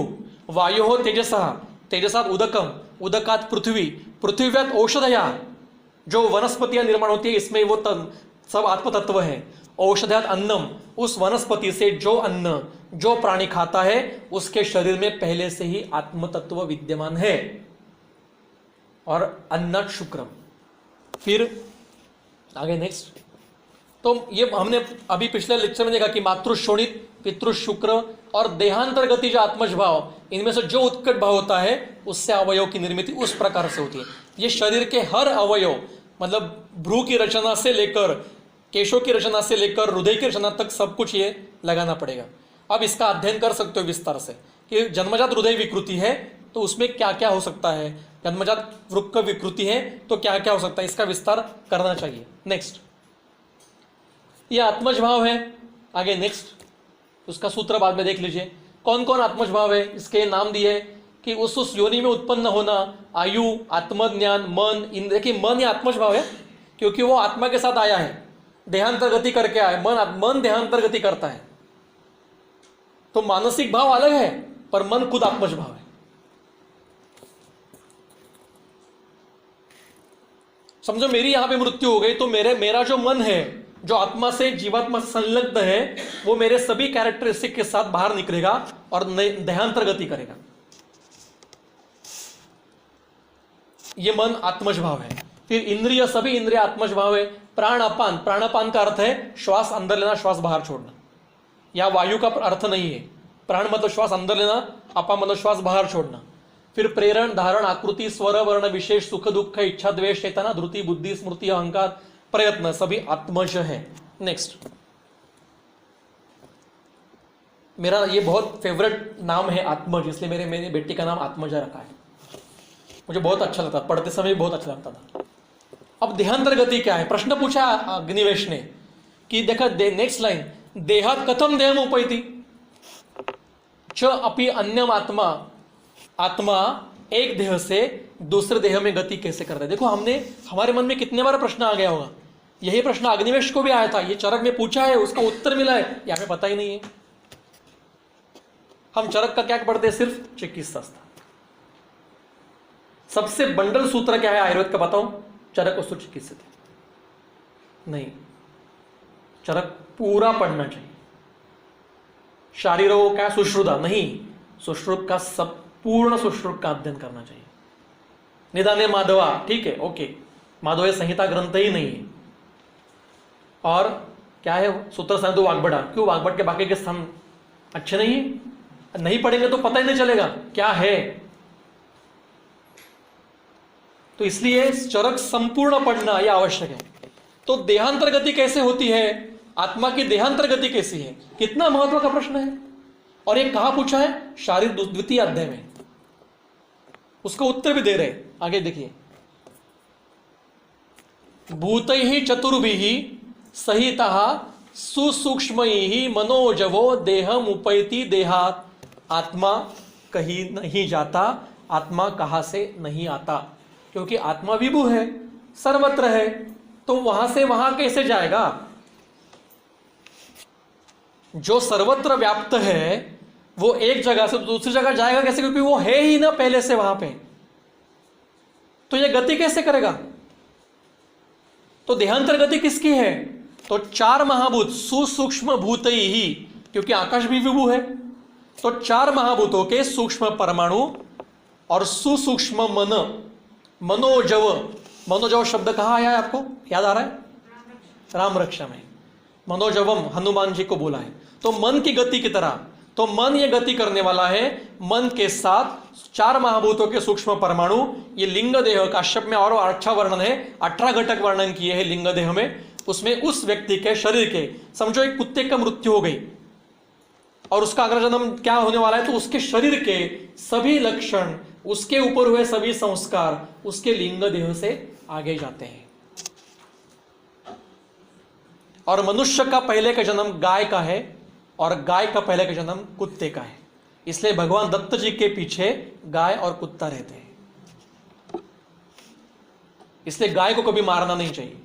[SPEAKER 1] वायु तेजसा, तेजसात उदकम, उदकात पृथ्वी, पृथ्व्यात औषधया, जो वनस्पतियां निर्माण होती है, इसमें वो सब आत्म तत्व है। औषधात अन्नम, उस वनस्पति से जो अन्न जो प्राणी खाता है, उसके शरीर में पहले से ही आत्म तत्व विद्यमान है। और अन्नात शुक्रम। फिर आगे नेक्स्ट, तो ये हमने अभी पिछले लेक्चर में देखा कि मातृशोणित, पितृ शुक्र और देहांतर गति जो आत्मज भाव, इनमें से जो उत्कट भाव होता है, उससे अवयव की निर्मिति उस प्रकार से होती है। ये शरीर के हर अवयव, मतलब भ्रू की रचना से लेकर, केशों की रचना से लेकर हृदय की रचना तक सब कुछ ये लगाना पड़ेगा। अब इसका अध्ययन कर सकते हो विस्तार से कि जन्मजात हृदय विकृति है तो उसमें क्या क्या हो सकता है, जन्मजात वृक्क विकृति है तो क्या क्या हो सकता है, इसका विस्तार करना चाहिए। नेक्स्ट, ये आत्मज भाव है। आगे नेक्स्ट, उसका सूत्र बाद में देख लीजिए। कौन कौन आत्मज भाव है, इसके नाम दिए कि उस योनि में उत्पन्न होना, आयु, आत्मज्ञान, मन, इंद्र। देखिए मन ये आत्मज भाव है क्योंकि वो आत्मा के साथ आया है, देहांतर गति करके आया। मन देहांतर गति करता है, तो मानसिक भाव अलग है पर मन खुद आत्मज भाव है। समझो मेरी यहां पे मृत्यु हो गई तो मेरा जो मन है, जो आत्मा से जीवात्मा से संलग्न है, वो मेरे सभी कैरेक्टरिस्टिक के साथ बाहर निकलेगा और देहांतर गति करेगा। ये मन आत्मज भाव है। फिर इंद्रिय, सभी इंद्रिय आत्मज भाव है। प्राण अपान, प्राणापान का अर्थ है श्वास अंदर लेना, श्वास बाहर छोड़ना। या वायु का अर्थ नहीं है। प्राण मतलब श्वास अंदर लेना, अपान मतलब श्वास बाहर छोड़ना। फिर प्रेरण, धारण, आकृति, स्वर, वर्ण, विशेष, सुख दुख, इच्छा, द्वेष, चेतना, धृति, बुद्धि, स्मृति, अहंकार, प्रयत्न, सभी आत्मज है। नेक्स्ट, मेरा ये बहुत फेवरेट नाम है आत्मज, इसलिए मेरे बेटी का नाम आत्मजा रखा है। मुझे बहुत अच्छा लगता, पढ़ते समय बहुत अच्छा लगता था। अब देहांतर गति क्या है, प्रश्न पूछा अग्निवेश ने कि देखा नेक्स्ट लाइन, देहात कथम देहम उपैति च अपि अन्यम आत्मा, आत्मा एक देह से दूसरे देह में गति कैसे करता है। देखो हमारे मन में कितने बार प्रश्न आ गया होगा। यही प्रश्न अग्निवेश को भी आया था, ये चरक में पूछा है, उसका उत्तर मिला है, ये हमें पता ही नहीं है। हम चरक का क्या पढ़ते हैं, सिर्फ चिकित्सा। सबसे बंडल सूत्र क्या है आयुर्वेद का बताओ, चरक वस्तु चिकित्सित नहीं, चरक पूरा पढ़ना चाहिए। शारीरो क्या सुश्रुता नहीं, सुश्रुत का सब पूर्ण सुश्रुत का अध्ययन करना चाहिए। निदाने माधवा, ठीक है, ओके, माधव संहिता ग्रंथ ही नहीं है। और क्या है सूत्र संहिता वाग्भटा, क्यों वाग्भट के बाकी के स्थान अच्छे नहीं है, नहीं पढ़ेंगे तो पता ही नहीं चलेगा क्या है। तो इसलिए चरक संपूर्ण पढ़ना यह आवश्यक है। तो देहांतर गति कैसे होती है, आत्मा की देहांतर गति कैसी है, कितना महत्व का प्रश्न है। और ये कहां पूछा है, शारीर द्वितीय अध्याय में, उसका उत्तर भी दे रहे। आगे देखिए, भूतैः चतुर्भिः सहितः सुसूक्ष्म ही मनोजवो देहम उपैति देहात। आत्मा कहीं नहीं जाता, आत्मा कहाँ से नहीं आता, क्योंकि आत्मा विभु है, सर्वत्र है, तो वहां से वहां कैसे जाएगा? जो सर्वत्र व्याप्त है वो एक जगह से दूसरी जगह जाएगा कैसे? क्योंकि वो है ही ना पहले से वहां पे, तो ये गति कैसे करेगा? तो देहांतर गति किसकी है? तो चार महाभूत सुसूक्ष्म भूत ही, क्योंकि आकाश भी विभु है, तो चार महाभूतों के सूक्ष्म परमाणु और सुसूक्ष्म मन, मनोजव। मनोजव शब्द कहाँ आया है आपको याद आ रहा है? राम रक्षा में मनोजवम हनुमान जी को बोला है। तो मन की गति की तरह, तो मन ये गति करने वाला है, मन के साथ चार महाभूतों के सूक्ष्म परमाणु। ये लिंग देह, काश्यप में और अच्छा वर्णन है, 18 घटक वर्णन किए हैं लिंग देह में। उसमें उस व्यक्ति के शरीर के, समझो एक कुत्ते का मृत्यु हो गई और उसका अगला जन्म क्या होने वाला है, तो उसके शरीर के सभी लक्षण, उसके ऊपर हुए सभी संस्कार उसके लिंग देह से आगे जाते हैं। और मनुष्य का पहले का जन्म गाय का है और गाय का पहले का जन्म कुत्ते का है, इसलिए भगवान दत्त जी के पीछे गाय और कुत्ता रहते हैं। इसलिए गाय को कभी मारना नहीं चाहिए,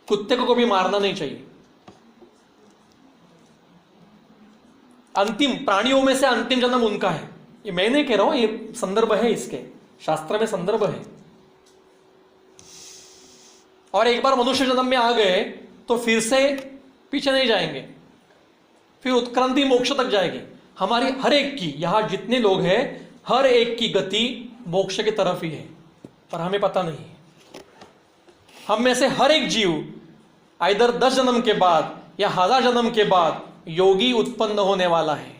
[SPEAKER 1] कुत्ते को कभी मारना नहीं चाहिए। अंतिम प्राणियों में से अंतिम जन्म उनका है, ये मैं नहीं कह रहा हूं, ये संदर्भ है, इसके शास्त्र में संदर्भ है। और एक बार मनुष्य जन्म में आ गए तो फिर से पीछे नहीं जाएंगे, फिर उत्क्रांति मोक्ष तक जाएगी। हमारी हर एक की, यहां जितने लोग हैं हर एक की गति मोक्ष की तरफ ही है, पर हमें पता नहीं है। हम में से हर एक जीव इधर 10 जन्म के बाद या 1000 जन्म के बाद योगी उत्पन्न होने वाला है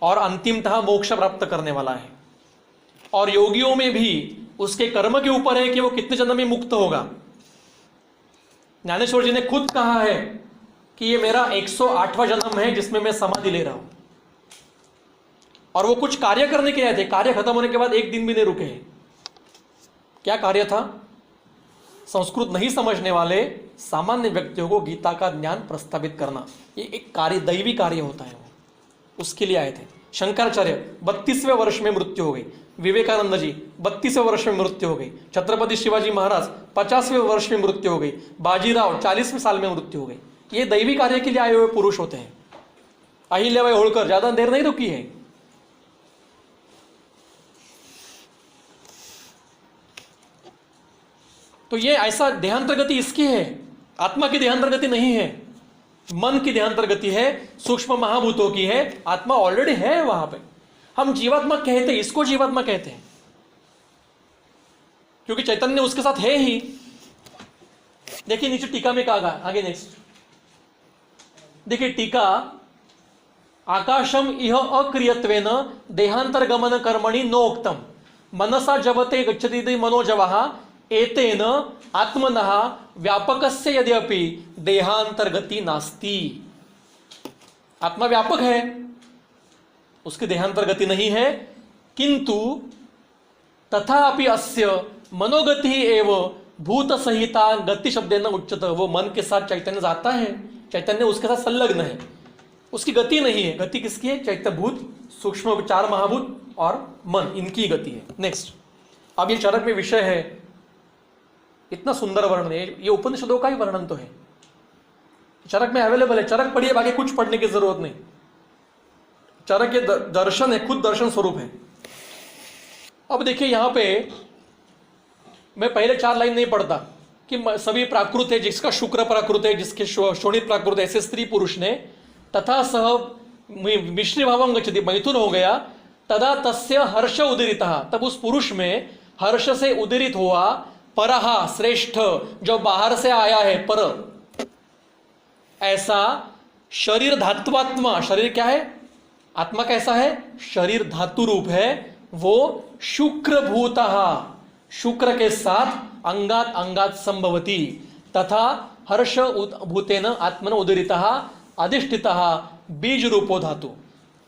[SPEAKER 1] और अंतिमतः मोक्ष प्राप्त करने वाला है। और योगियों में भी उसके कर्म के ऊपर है कि वो कितने जन्म में मुक्त होगा। ज्ञानेश्वर जी ने खुद कहा है कि ये मेरा 108वां जन्म है जिसमें मैं समाधि ले रहा हूं। और वो कुछ कार्य करने के आए थे, कार्य खत्म होने के बाद एक दिन भी नहीं रुके हैं। क्या कार्य था? संस्कृत नहीं समझने वाले सामान्य व्यक्तियों को गीता का ज्ञान प्रस्तावित करना, ये एक कार्य, दैवी कार्य होता है, वो उसके लिए आए थे। शंकराचार्य 32वें वर्ष में मृत्यु हो गई, विवेकानंद जी 32वें वर्ष में मृत्यु हो गई, छत्रपति शिवाजी महाराज 50वें वर्ष में मृत्यु हो गई, बाजीराव 40वें साल में मृत्यु हो गई। ये दैवी कार्य के लिए आए हुए पुरुष होते हैं। अहिल्याबाई होळकर ज्यादा देर नहीं रुकी है। तो ये ऐसा देहांतर गति इसकी है, आत्मा की देहांतर गति नहीं है, मन की देहांतर गति है, सूक्ष्म महाभूतों की है। आत्मा ऑलरेडी है वहां पे। हम जीवात्मा कहते हैं, इसको जीवात्मा कहते हैं क्योंकि चैतन्य उसके साथ है ही। देखिए नीचे टीका में कहा, आगे नेक्स्ट देखिए टीका, आकाशम इह अक्रियत्वेन देहांतर गमन कर्मणि नोक्तम मनसा जवते गच्छति मनोजवः एतेन आत्मनः व्यापकस्य यद्यपि देहांतर गति नास्ति। आत्मा व्यापक है, उसकी देहांतर गति नहीं है, किंतु तथापि अस्य मनोगति एव भूत संहिता गति शब्देन उच्यत। वो मन के साथ चैतन्य जाता है, चैतन्य उसके साथ संलग्न है, उसकी गति नहीं है। गति किसकी है? चैत्य भूत, सूक्ष्म चार महाभूत और मन, इनकी गति है। नेक्स्ट, अब ये चरक में विषय है, इतना सुंदर वर्णन है, ये उपनिषदों का ही वर्णन तो है, चरक में अवेलेबल है। चरक पढ़िए, बाकी कुछ पढ़ने की जरूरत नहीं। चरक ये दर्शन है, खुद दर्शन स्वरूप है। अब देखिए यहां पे मैं पहले 4 लाइन नहीं पढ़ता कि सभी प्राकृत है, जिसका शुक्र प्राकृत है, जिसके शोणित प्राकृत, ऐसे स्त्री पुरुष ने तथा सह मिश्री भावम गच्छति, मैथुन हो गया, तदा तस्य हर्ष उदीरितः, तब उस पुरुष में हर्ष से उदीरित हुआ परहा, श्रेष्ठ, जो बाहर से आया है, पर। ऐसा शरीर धात्वात्मा, शरीर क्या है? आत्मा कैसा है? शरीर धातु रूप है, वो शुक्र भूतः, शुक्र के साथ अंगात अंगात संभवती, तथा हर्ष भूतेन आत्मन उदरितः अधिष्ठितः बीज रूपो धातु।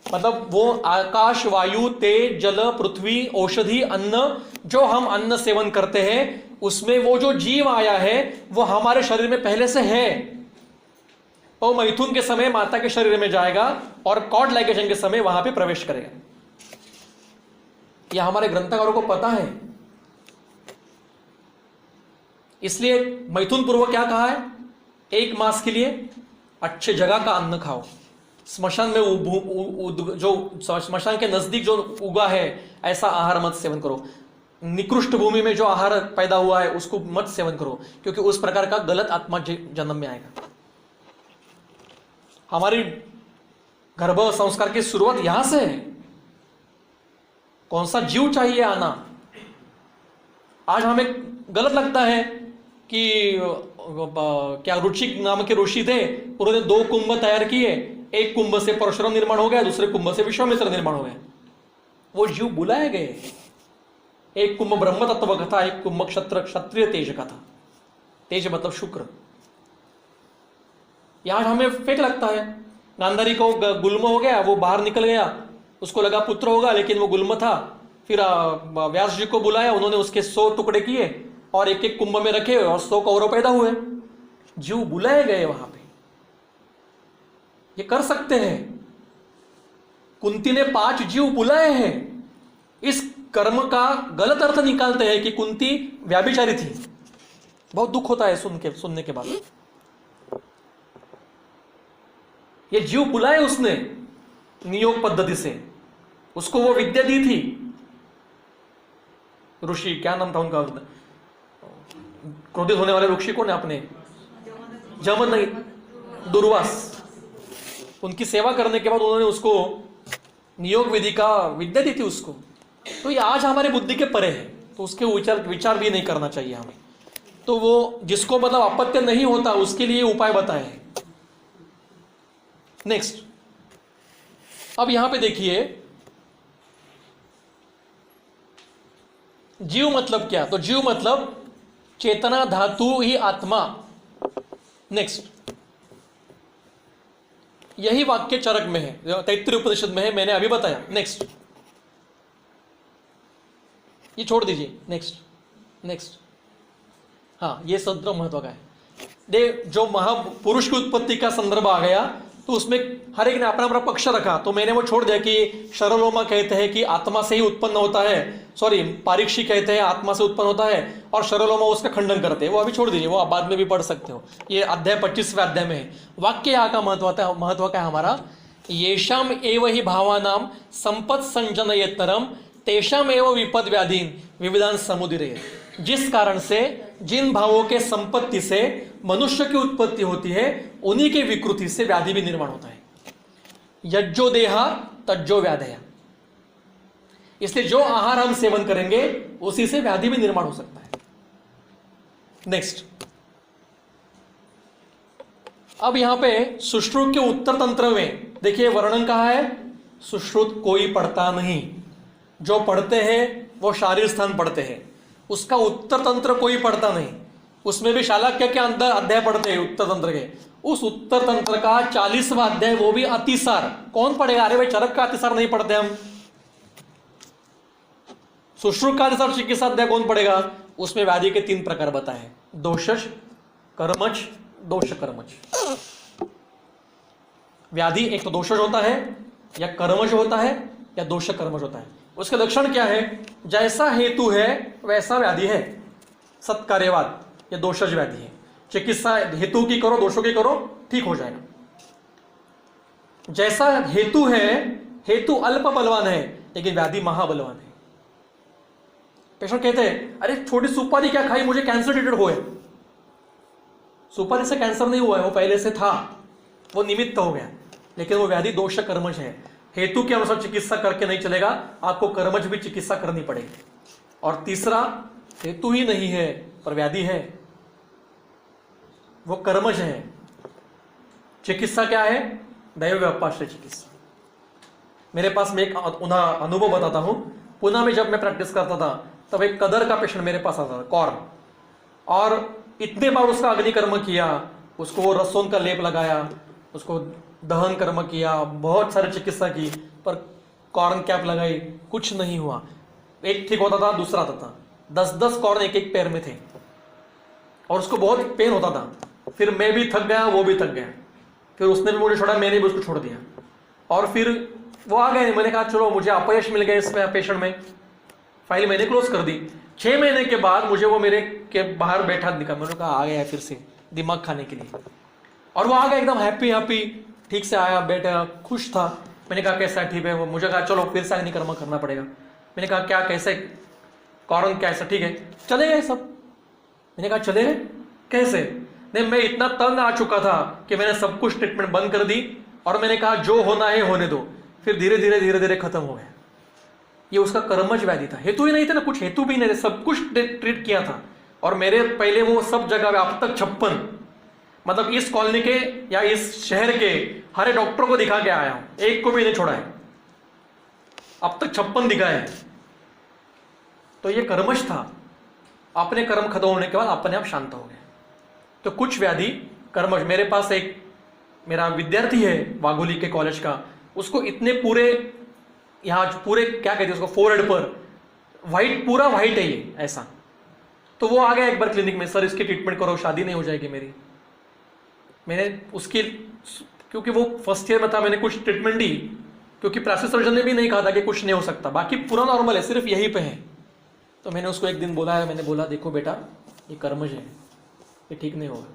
[SPEAKER 1] मतलब वो आकाश, वायु, तेज, जल, पृथ्वी, औषधि, अन्न, जो हम अन्न सेवन करते हैं, उसमें वो जो जीव आया है वो हमारे शरीर में पहले से है। वो मैथुन के समय माता के शरीर में जाएगा और कॉर्ड लाइगेशन के समय वहां पे प्रवेश करेगा। यह हमारे ग्रंथकारों को पता है। इसलिए मैथुन पूर्व क्या कहा है, 1 मास के लिए अच्छे जगह का अन्न खाओ, स्मशान में जो स्मशान के नजदीक जो उगा है ऐसा आहार मत सेवन करो, निकृष्ट भूमि में जो आहार पैदा हुआ है उसको मत सेवन करो, क्योंकि उस प्रकार का गलत आत्मा जन्म में आएगा। हमारी गर्भ संस्कार की शुरुआत यहां से है। कौन सा जीव चाहिए आना। आज हमें गलत लगता है कि क्या रुचिक नाम के ऋषि थे, उन्होंने 2 कुंभ तैयार किए, एक कुंभ से परशुराम निर्माण हो गया, दूसरे कुंभ से विश्वामित्र निर्माण हो गया। वो जीव बुलाए गए। एक कुंभ ब्रह्म तत्व का था, एक कुंभ क्षत्रिय तेज का था। तेज मतलब शुक्र। यहां हमें फेक लगता है। गांधारी को गुल्म हो गया, वो बाहर निकल गया, उसको लगा पुत्र होगा, लेकिन वो गुल्म था। फिर व्यास जी को बुलाया, उन्होंने उसके 100 टुकड़े किए और एक एक कुंभ में रखे और 100 कौरव पैदा हुए। जीव बुलाए गए वहां पे। ये कर सकते हैं। कुंती ने 5 जीव बुलाए हैं। इस कर्म का गलत अर्थ निकालते हैं कि कुंती व्याभिचारी थी। बहुत दुख होता है सुनने के बाद। ये जीव बुलाए उसने नियोग पद्धति से, उसको वो विद्या दी थी। ऋषि क्या नाम था उनका, क्रोधित होने वाले ऋषि कौन है अपने, जमन नहीं, दुर्वास। उनकी सेवा करने के बाद उन्होंने उसको नियोग विधि का विद्या दी थी उसको। तो ये आज हमारे बुद्धि के परे है, तो उसके विचार भी नहीं करना चाहिए हमें। तो वो जिसको मतलब अपत्य नहीं होता उसके लिए उपाय बताए हैं। नेक्स्ट, अब यहां पे देखिए जीव मतलब क्या, तो जीव मतलब चेतना धातु ही आत्मा। नेक्स्ट, यही वाक्य चरक में है, तैत्तिरीय उपनिषद में है, मैंने अभी बताया। नेक्स्ट, ये छोड़ दीजिए। नेक्स्ट, हाँ, ये सूत्र महत्व का है। जो महापुरुष की उत्पत्ति का संदर्भ आ गया तो उसमें हर एक ने अपना अपना पक्ष रखा, तो मैंने वो छोड़ दिया कि शरलोमा कहते हैं कि आत्मा से ही उत्पन्न होता है, सॉरी पारीक्षी कहते हैं आत्मा से उत्पन्न होता है, और शरलोमा उसका खंडन करते हैं। वो अभी छोड़ दीजिए, वो आप बाद में भी पढ़ सकते हो। ये अध्याय 25वें अध्याय में है। वाक्य यहाँ का महत्व का है हमारा, येषाम एव ही भावानाम संपत् संजनयत्नरम तेषाम एव विपद व्याधीन विविधान समुदिरे। जिस कारण से, जिन भावों के संपत्ति से मनुष्य की उत्पत्ति होती है, उन्हीं के विकृति से व्याधि भी निर्माण होता है। यज्जो देहा तज्जो व्याधया। इसलिए जो आहार हम सेवन करेंगे उसी से व्याधि भी निर्माण हो सकता है। नेक्स्ट, अब यहां पे सुश्रुत के उत्तर तंत्र में देखिए वर्णन कहा है, सुश्रुत कोई पढ़ता नहीं, जो पढ़ते हैं वो शारीर स्थान पढ़ते हैं, उसका उत्तर तंत्र कोई पढ़ता नहीं। उसमें भी शालाक्य के अंदर अध्याय पढ़ते हैं उत्तर तंत्र के, उस उत्तर तंत्र का 40वां अध्याय, वो भी अतिसार कौन पढ़ेगा। अरे भाई, चरक का अतिसार नहीं पढ़ते हम, सुश्रुत का अतिसार चिकित्सा अध्याय कौन पढ़ेगा। उसमें व्याधि के 3 प्रकार बताए, दोषज, कर्मज, दोष कर्मज। व्याधि एक तो दोषज होता है, या कर्मज होता है, या दोष कर्मज होता है। उसके लक्षण क्या है, जैसा हेतु है वैसा व्याधि है। सत्कार्यवाद ये दोषज व्याधि है। चिकित्सा हेतु की करो, दोषों की करो, ठीक हो जाएगा। जैसा हेतु है, हेतु अल्प बलवान है लेकिन व्याधि महाबलवान है। पेशेंट कहते हैं अरे छोटी सुपारी क्या खाई, मुझे कैंसर डिटेक्ट हुआ है। सुपारी से कैंसर नहीं हुआ है, वो पहले से था, वो निमित्त हो गया, लेकिन वो व्याधि दोष कर्मज है। हेतु के अनुसार चिकित्सा करके नहीं चलेगा, आपको कर्मज भी चिकित्सा करनी पड़ेगी। और तीसरा, हेतु ही नहीं है पर व्याधि है, वो कर्मज है। चिकित्सा क्या है, दैव व्यापाश्रय चिकित्सा। मेरे पास में एक अनुभव बताता हूं। पुणे में जब मैं प्रैक्टिस करता था तब एक कदर का पेशेंट मेरे पास आता था, कॉर्न, और इतने बार उसका अग्निकर्म किया, उसको वो रसोन का लेप लगाया, उसको दहन कर्म किया, बहुत सारी चिकित्सा की, पर कॉर्न कैप लगाई, कुछ नहीं हुआ। एक ठीक होता था, दूसरा आता था। 10-10 कॉर्न एक एक पैर में थे और उसको बहुत पेन होता था। फिर मैं भी थक गया, वो भी थक गया, फिर उसने भी मुझे छोड़ा, मैंने भी उसको छोड़ दिया और फिर वो आ गए। मैंने कहा चलो मुझे अपयश मिल गया इस पेशेंट में, फाइल मैंने क्लोज कर दी। 6 महीने के बाद मुझे वो मेरे के बाहर बैठा दिखा। मैंने कहा आ गया फिर से दिमाग खाने के लिए, और वो आ गया एकदम हैप्पी, ठीक से आया, बैठा, खुश था। मैंने कहा कैसा ठीक है? वो मुझे कहा चलो फिर से अग्निकर्म करना पड़ेगा। मैंने कहा क्या, कैसे, कॉर्न कैसा? ठीक है, चले गए सब। मैंने कहा चले गए कैसे? नहीं, मैं इतना तंग आ चुका था कि मैंने सब कुछ ट्रीटमेंट बंद कर दी और मैंने कहा जो होना है होने दो। फिर धीरे धीरे खत्म हो गया। ये उसका कर्मज व्याधि था, हेतु ही नहीं था ना, कुछ हेतु भी नहीं, सब कुछ ट्रीट किया था। और मेरे पहले वो सब जगह अब तक 56, मतलब इस कॉलोनी के या इस शहर के हर डॉक्टर को दिखा के आया हूं, एक को भी नहीं छोड़ा है, अब तक 56 दिखाए हैं। तो ये कर्मश था, अपने कर्म खत्म होने के बाद अपने आप शांत हो गए। तो कुछ व्याधि कर्मश, मेरे पास एक मेरा विद्यार्थी है वाघोली के कॉलेज का, उसको इतने पूरे यहाँ पूरे क्या कहते हैं उसको, फोरहेड पर व्हाइट, पूरा व्हाइट है ये ऐसा। तो वो आ गया एक बार क्लिनिक में, सर इसकी ट्रीटमेंट करो, शादी नहीं हो जाएगी मेरी। मैंने उसकी, क्योंकि वो फर्स्ट ईयर में था, मैंने कुछ ट्रीटमेंट दी, क्योंकि प्लास्टिक सर्जन ने भी नहीं कहा था कि कुछ नहीं हो सकता, बाकी पूरा नॉर्मल है, सिर्फ यहीं पे है। तो मैंने उसको एक दिन बोला, मैंने बोला देखो बेटा ये कर्मज है, ये ठीक नहीं होगा,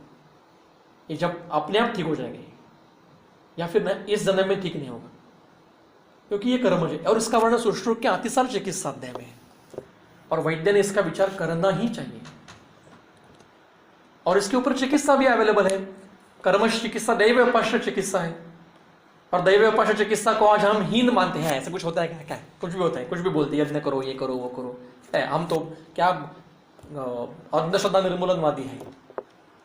[SPEAKER 1] ये जब अपने आप ठीक हो जाएंगे या फिर इस जन्म में ठीक नहीं होगा, क्योंकि ये कर्मज है। और इसका वर्णन सुश्रुत के अतिसार चिकित्सा अध्याय में है और वैद्य ने इसका विचार करना ही चाहिए। और इसके ऊपर चिकित्सा भी अवेलेबल है। कर्मश चिकित्सा दैव उपाश्रय चिकित्सा है, और दैव उपाश्रय चिकित्सा को आज हम हीन मानते हैं। ऐसा कुछ होता है क्या? कुछ भी होता है, कुछ भी बोलते हैं, यज्ञ करो, ये करो, वो करो। हम तो क्या अंधश्रद्धा निर्मूलनवादी है।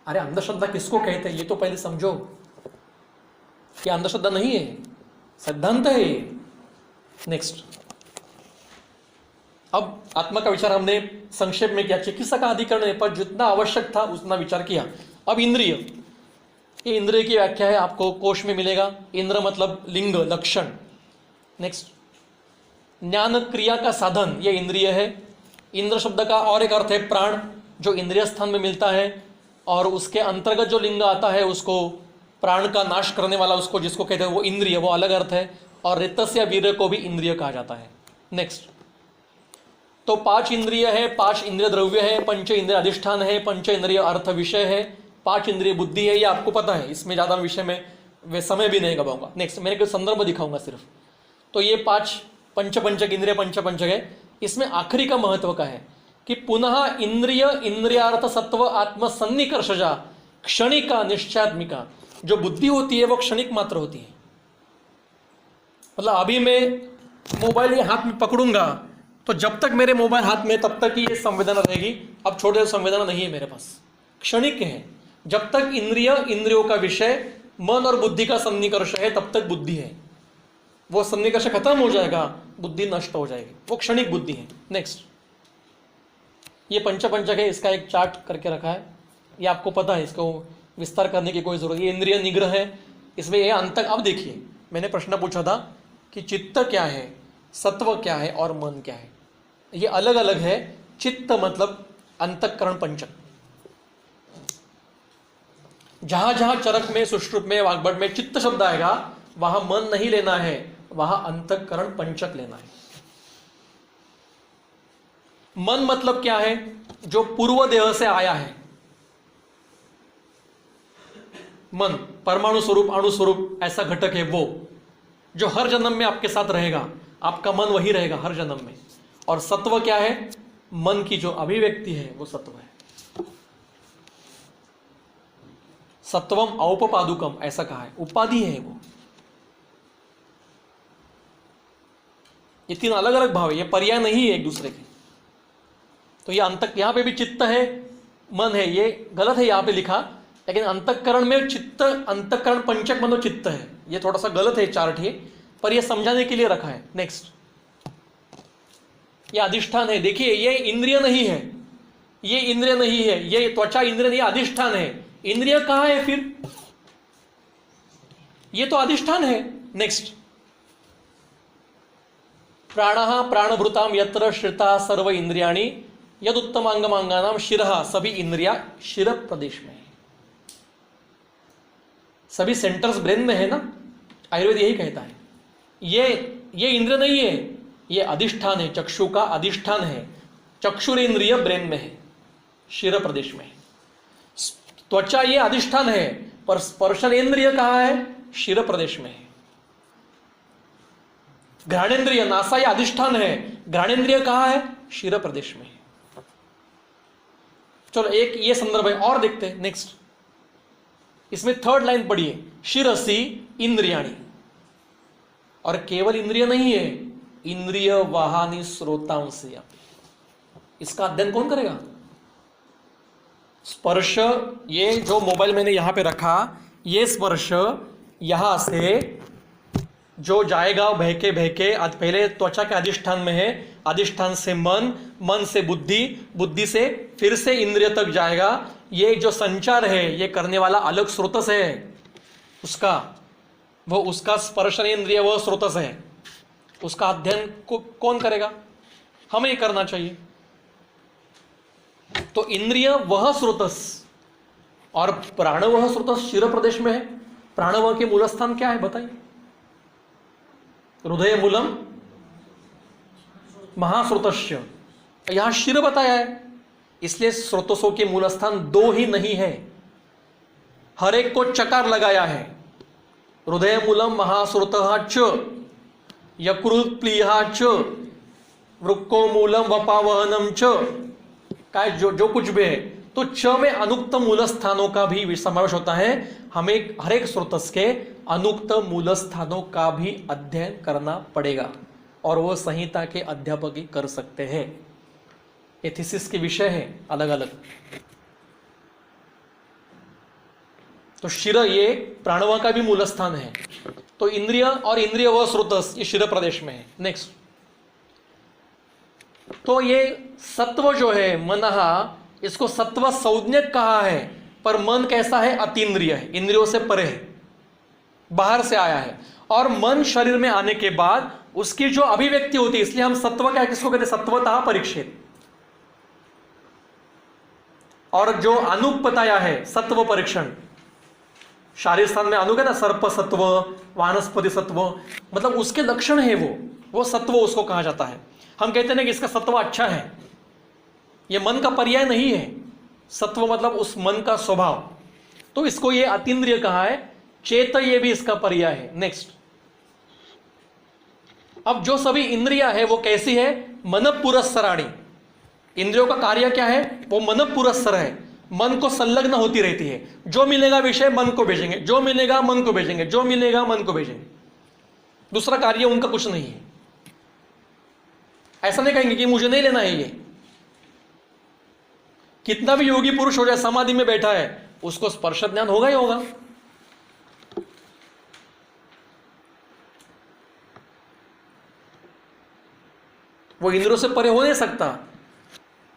[SPEAKER 1] अरे अंधश्रद्धा किसको कहते हैं ये तो पहले समझो कि अंधश्रद्धा नहीं है, सिद्धांत है। नेक्स्ट, अब आत्मा का विचार हमने संक्षेप में किया, चिकित्सा का अधिकरण पर जितना आवश्यक था उतना विचार किया। अब इंद्रिय, ये इंद्रिय की व्याख्या है, आपको कोश में मिलेगा। इंद्र मतलब लिंग, लक्षण। नेक्स्ट, ज्ञान क्रिया का साधन, ये इंद्रिय है। इंद्र शब्द का और एक अर्थ है प्राण, जो इंद्रिय स्थान में मिलता है, और उसके अंतर्गत जो लिंग आता है उसको प्राण का नाश करने वाला, उसको जिसको कहते हैं वो इंद्रिय, वो अलग अर्थ है। और रेतस्य वीर्य को भी इंद्रिय कहा जाता है। नेक्स्ट, तो 5 इंद्रिय है, 5 इंद्रिय द्रव्य है, 5 इंद्रिय अधिष्ठान है, 5 इंद्रिय अर्थ विषय है, 5 इंद्रिय बुद्धि है। ये आपको पता है, इसमें ज़्यादा विषय में वे समय भी नहीं गवाऊंगा। नेक्स्ट, मैंने कोई संदर्भ दिखाऊंगा सिर्फ। तो ये 5 पंचक इंद्रिय पंचक है। इसमें आखिरी का महत्व का है कि पुनः इंद्रिय इंद्रियार्थ सत्व आत्म सन्निकर्षजा क्षणिका निश्चयात्मिका, जो बुद्धि होती है वो क्षणिक मात्र होती है। मतलब अभी मैं मोबाइल ये हाथ में पकड़ूंगा तो जब तक मेरे मोबाइल हाथ में तब तक ये संवेदना रहेगी। अब छोटे संवेदना नहीं है मेरे पास, क्षणिक है। जब तक इंद्रिय इंद्रियों का विषय मन और बुद्धि का सन्निकर्ष है तब तक बुद्धि है। वो सन्निकर्ष खत्म हो जाएगा, बुद्धि नष्ट हो जाएगी, वो क्षणिक बुद्धि है। नेक्स्ट, ये पंचक है, इसका एक चार्ट करके रखा है, ये आपको पता है, इसको विस्तार करने की कोई जरूरत। ये इंद्रिय निग्रह है, इसमें ये अंतक। अब देखिए, मैंने प्रश्न पूछा था कि चित्त क्या है, सत्व क्या है और मन क्या है। ये अलग अलग है। चित्त मतलब अंतःकरण पंचक, जहां जहां चरक में, सुश्रुत में, वाग्भट में चित्त शब्द आएगा वहां मन नहीं लेना है, वहां अंतःकरण पंचक लेना है। मन मतलब क्या है? जो पूर्व देह से आया है। मन परमाणु स्वरूप, अणु स्वरूप ऐसा घटक है वो, जो हर जन्म में आपके साथ रहेगा। आपका मन वही रहेगा हर जन्म में। और सत्व क्या है? मन की जो अभिव्यक्ति है वो सत्व है। सत्वम औपपादुकम ऐसा कहा है, उपाधि है वो। ये 3 अलग अलग भाव है, ये पर्याय नहीं है एक दूसरे के। तो ये अंतक, यहां पे भी चित्त है, मन है, ये गलत है यहां पे लिखा, लेकिन अंतःकरण में चित्त, अंतःकरण पंचक मतलब चित्त है। ये थोड़ा सा गलत है चार्ट ये, पर ये समझाने के लिए रखा है। नेक्स्ट, ये अधिष्ठान है। देखिए, ये इंद्रिय नहीं है, ये इंद्रिय नहीं है, ये त्वचा इंद्रिय नहीं, अधिष्ठान है। इंद्रिय कहां है फिर? ये तो अधिष्ठान है। नेक्स्ट, प्राणः प्राणभृताम यत्र श्रिता सर्व इंद्रियाणि यद उत्तमांगमांगानाम शिरः, सभी इंद्रिया शिर प्रदेश में है। सभी सेंटर्स ब्रेन में है ना, आयुर्वेद यही कहता है। ये इंद्रिय नहीं है, ये अधिष्ठान है, चक्षु का अधिष्ठान है। चक्षुरेंद्रिय ब्रेन में है, शिर प्रदेश में है। त्वचा ये अधिष्ठान है, पर स्पर्शनेन्द्रिय कहाँ है? शिर प्रदेश में है। घ्राणेन्द्रिय, नासा ये अधिष्ठान है, घ्राणेन्द्रिय कहाँ है? शिर प्रदेश में है। चलो एक ये संदर्भ है और देखते हैं नेक्स्ट। इसमें थर्ड लाइन पढ़िए, शिरसी इंद्रियाणी। और केवल इंद्रिय नहीं है, इंद्रिय वाहानी श्रोतांसी। इसका अध्ययन कौन करेगा? स्पर्श, ये जो मोबाइल मैंने यहां पे रखा, ये स्पर्श यहां से जो जाएगा बहके बहके, आज पहले त्वचा के अधिष्ठान में है, अधिष्ठान से मन, मन से बुद्धि, बुद्धि से फिर से इंद्रिय तक जाएगा। ये जो संचार है ये करने वाला अलग स्रोतस है उसका, वो उसका स्पर्शनेन्द्रिय वह स्रोतस है। उसका अध्ययन कौन करेगा? हमें करना चाहिए। तो इंद्रिय वह स्रोतस और प्राण वह स्रोतस शिर प्रदेश में है। प्राण वह के मूल स्थान क्या है बताइए? हृदय मूलम महास्रोतस्य, यहां शिर बताया है। इसलिए स्रोतसों के मूल स्थान दो ही नहीं है, हर एक को चकार लगाया है। हृदय मूलम महास्रोतः च, यकृत प्लीहा च, वृक्को मूलम वपावहनम च, काय जो कुछ भी है। तो च में अनुक्त मूल स्थानों का भी समावेश होता है। हमें हर एक स्रोतस के अनुक्त मूल स्थानों का भी अध्ययन करना पड़ेगा, और वो संहिता के अध्यापक ही कर सकते हैं। ये थीसिस के विषय है अलग अलग। तो शिर ये प्राणव का भी मूल स्थान है। तो इंद्रिय और इंद्रिय व स्रोतस ये शिर प्रदेश में है। नेक्स्ट, तो ये सत्व जो है मनहा, इसको सत्व संज्ञक कहा है, पर मन कैसा है? अतीन्द्रिय है, इंद्रियों से परे है, बाहर से आया है। और मन शरीर में आने के बाद उसकी जो अभिव्यक्ति होती है, इसलिए हम सत्व क्या किसको कहते हैं? सत्वतः परीक्षित। और जो अनूप बताया है सत्व परीक्षण, शारीरिक स्थान में अनूप है ना, सर्प सत्व, वानस्पति सत्व, मतलब उसके लक्षण है वो सत्व उसको कहा जाता है। हम कहते हैं कि इसका सत्व अच्छा है, ये मन का पर्याय नहीं है। सत्व मतलब उस मन का स्वभाव, तो इसको ये अतीन्द्रिय कहा है। चेत ये भी इसका पर्याय है। नेक्स्ट, अब जो सभी इंद्रियां है वो कैसी है? मन पुरस्सराणी। इंद्रियों का कार्य क्या है? वो मन पुरस्सर है, मन को संलग्न होती रहती है। जो मिलेगा विषय मन को भेजेंगे, जो मिलेगा मन को भेजेंगे, जो मिलेगा मन को भेजेंगे। दूसरा कार्य उनका कुछ नहीं है। ऐसा नहीं कहेंगे कि मुझे नहीं लेना है ये। कितना भी योगी पुरुष हो जाए, समाधि में बैठा है, उसको स्पर्श ज्ञान होगा ही होगा। वो इंद्रियों से परे हो नहीं सकता।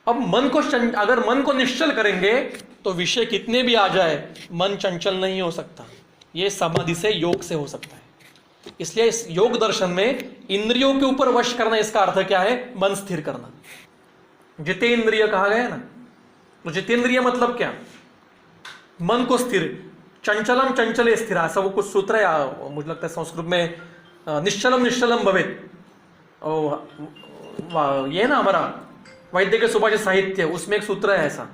[SPEAKER 1] अब मन को अगर मन को निश्चल करेंगे तो विषय कितने भी आ जाए, मन चंचल नहीं हो सकता। ये समाधि से, योग से हो सकता है। इसलिए इस योग दर्शन में इंद्रियों के ऊपर वश करना, इसका अर्थ क्या है? मन स्थिर करना। जितेंद्रिय कहा गया ना, तो जितेंद्रिय मतलब क्या? मन को स्थिर, चंचलम चंचले स्थिर, ऐसा वो कुछ सूत्र है, मुझे लगता है संस्कृत में निश्चलम निश्चलम भवेत। ये ना हमारा वैद्य के सुभाषित साहित्य, उसमें एक सूत्र है ऐसा,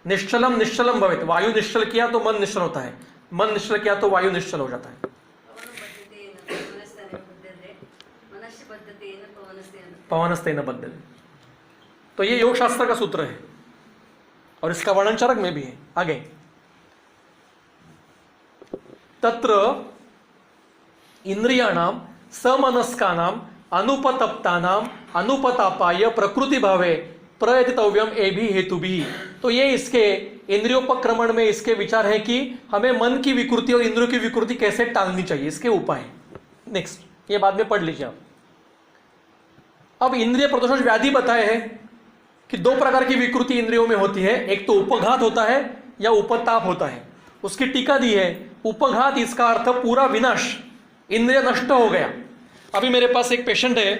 [SPEAKER 1] निश्चलम निश्चलम भवेत। वायु निश्चल किया तो मन निश्चल होता है, मन निश्चल किया तो वायु निश्चल हो जाता है। पवनस्तेन बद्धते, तो ये योग शास्त्र का सूत्र है और इसका वर्णन चरक में भी है। आगे, तत्र इंद्रियाणाम समनस्कानाम अनुपतप्तानाम अनुपतापाय प्रकृति भावे प्रयतितव्यम ए भी हेतु भी। तो ये इसके इंद्रियोपक्रमण में इसके विचार है कि हमें मन की विकृति और इंद्रियों की विकृति कैसे टालनी चाहिए, इसके उपाय। नेक्स्ट, ये बाद में पढ़ लीजिए आप। अब इंद्रिय प्रदोष व्याधि बताए हैं कि दो प्रकार की विकृति इंद्रियों में होती है, एक तो उपघात होता है या उपताप होता है। उसकी टीका दी है, उपघात इसका अर्थ पूरा विनाश, इंद्रिय नष्ट हो गया। अभी मेरे पास एक पेशेंट है,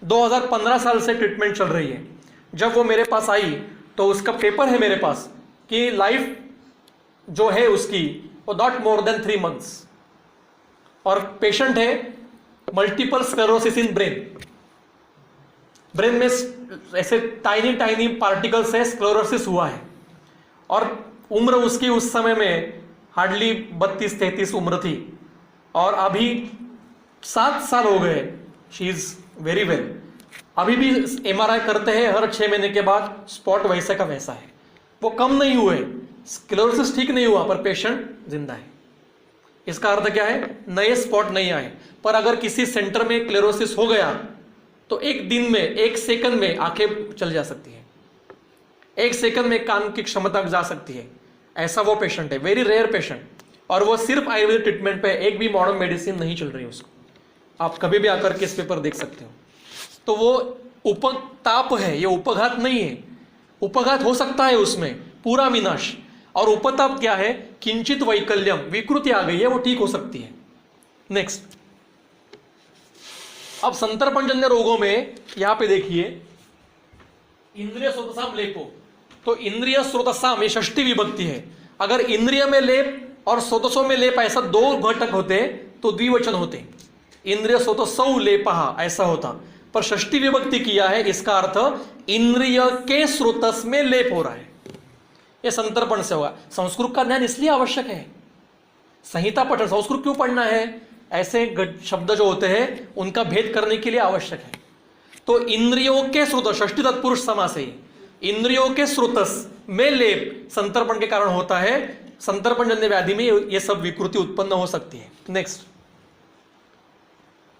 [SPEAKER 1] 2015 साल से ट्रीटमेंट चल रही है, जब वो मेरे पास आई तो उसका पेपर है मेरे पास कि लाइफ जो है उसकी वो नॉट मोर देन 3 months, और पेशेंट है मल्टीपल स्क्लेरोसिस इन ब्रेन में ऐसे टाइनी टाइनी पार्टिकल से स्क्लेरोसिस हुआ है, और उम्र उसकी उस समय में हार्डली 32-33 उम्र थी, और अभी 7 साल हो गए, शी इज वेरी वेल। अभी भी MRI करते हैं हर 6 महीने के बाद, स्पॉट वैसे का वैसा है, वो कम नहीं हुए, स्क्लेरोसिस ठीक नहीं हुआ, पर पेशेंट जिंदा है। इसका अर्थ क्या है? नए स्पॉट नहीं आए। पर अगर किसी सेंटर में क्लेरोसिस हो गया तो 1 दिन में, 1 सेकंड में आंखें चल जा सकती है, 1 सेकंड में कान की क्षमता जा सकती है। ऐसा वो पेशेंट है, वेरी रेयर पेशेंट, और वो सिर्फ आयुर्वेदिक ट्रीटमेंट पे, एक भी मॉडर्न मेडिसिन नहीं चल रही है उसको। आप कभी भी आकर के इस पेपर देख सकते हो। तो वो उपताप है, ये उपघात नहीं है। उपघात हो सकता है उसमें, पूरा विनाश। और उपताप क्या है? किंचित वैकल्यम, विकृति आ गई है, वो ठीक हो सकती है। नेक्स्ट, अब संतर्पणजन्य रोगों में यहां पे देखिए, इंद्रिय स्रोतसाम लेपो, तो इंद्रिय स्रोतसाम ये षष्ठी विभक्ति है। अगर इंद्रिय में लेप और स्रोतसों में लेप ऐसा 2 घटक होते तो द्विवचन होते, इंद्रिय स्रोतसौ लेपहा ऐसा होता, पर षष्ठी विभक्ति किया है, इसका अर्थ इंद्रिय के स्रोतस में लेप हो रहा है। यह संतर्पण से होगा। संस्कृत का ज्ञान इसलिए आवश्यक है, संहिता पठन, संस्कृत क्यों पढ़ना है? ऐसे शब्द जो होते हैं उनका भेद करने के लिए आवश्यक है। तो इंद्रियों के स्रोत, षष्ठी तत्पुरुष समास है, इंद्रियों के स्रोतस में लेप संतर्पण के कारण होता है। संतर्पणजन्य व्याधि में ये सब विकृति उत्पन्न हो सकती है। नेक्स्ट,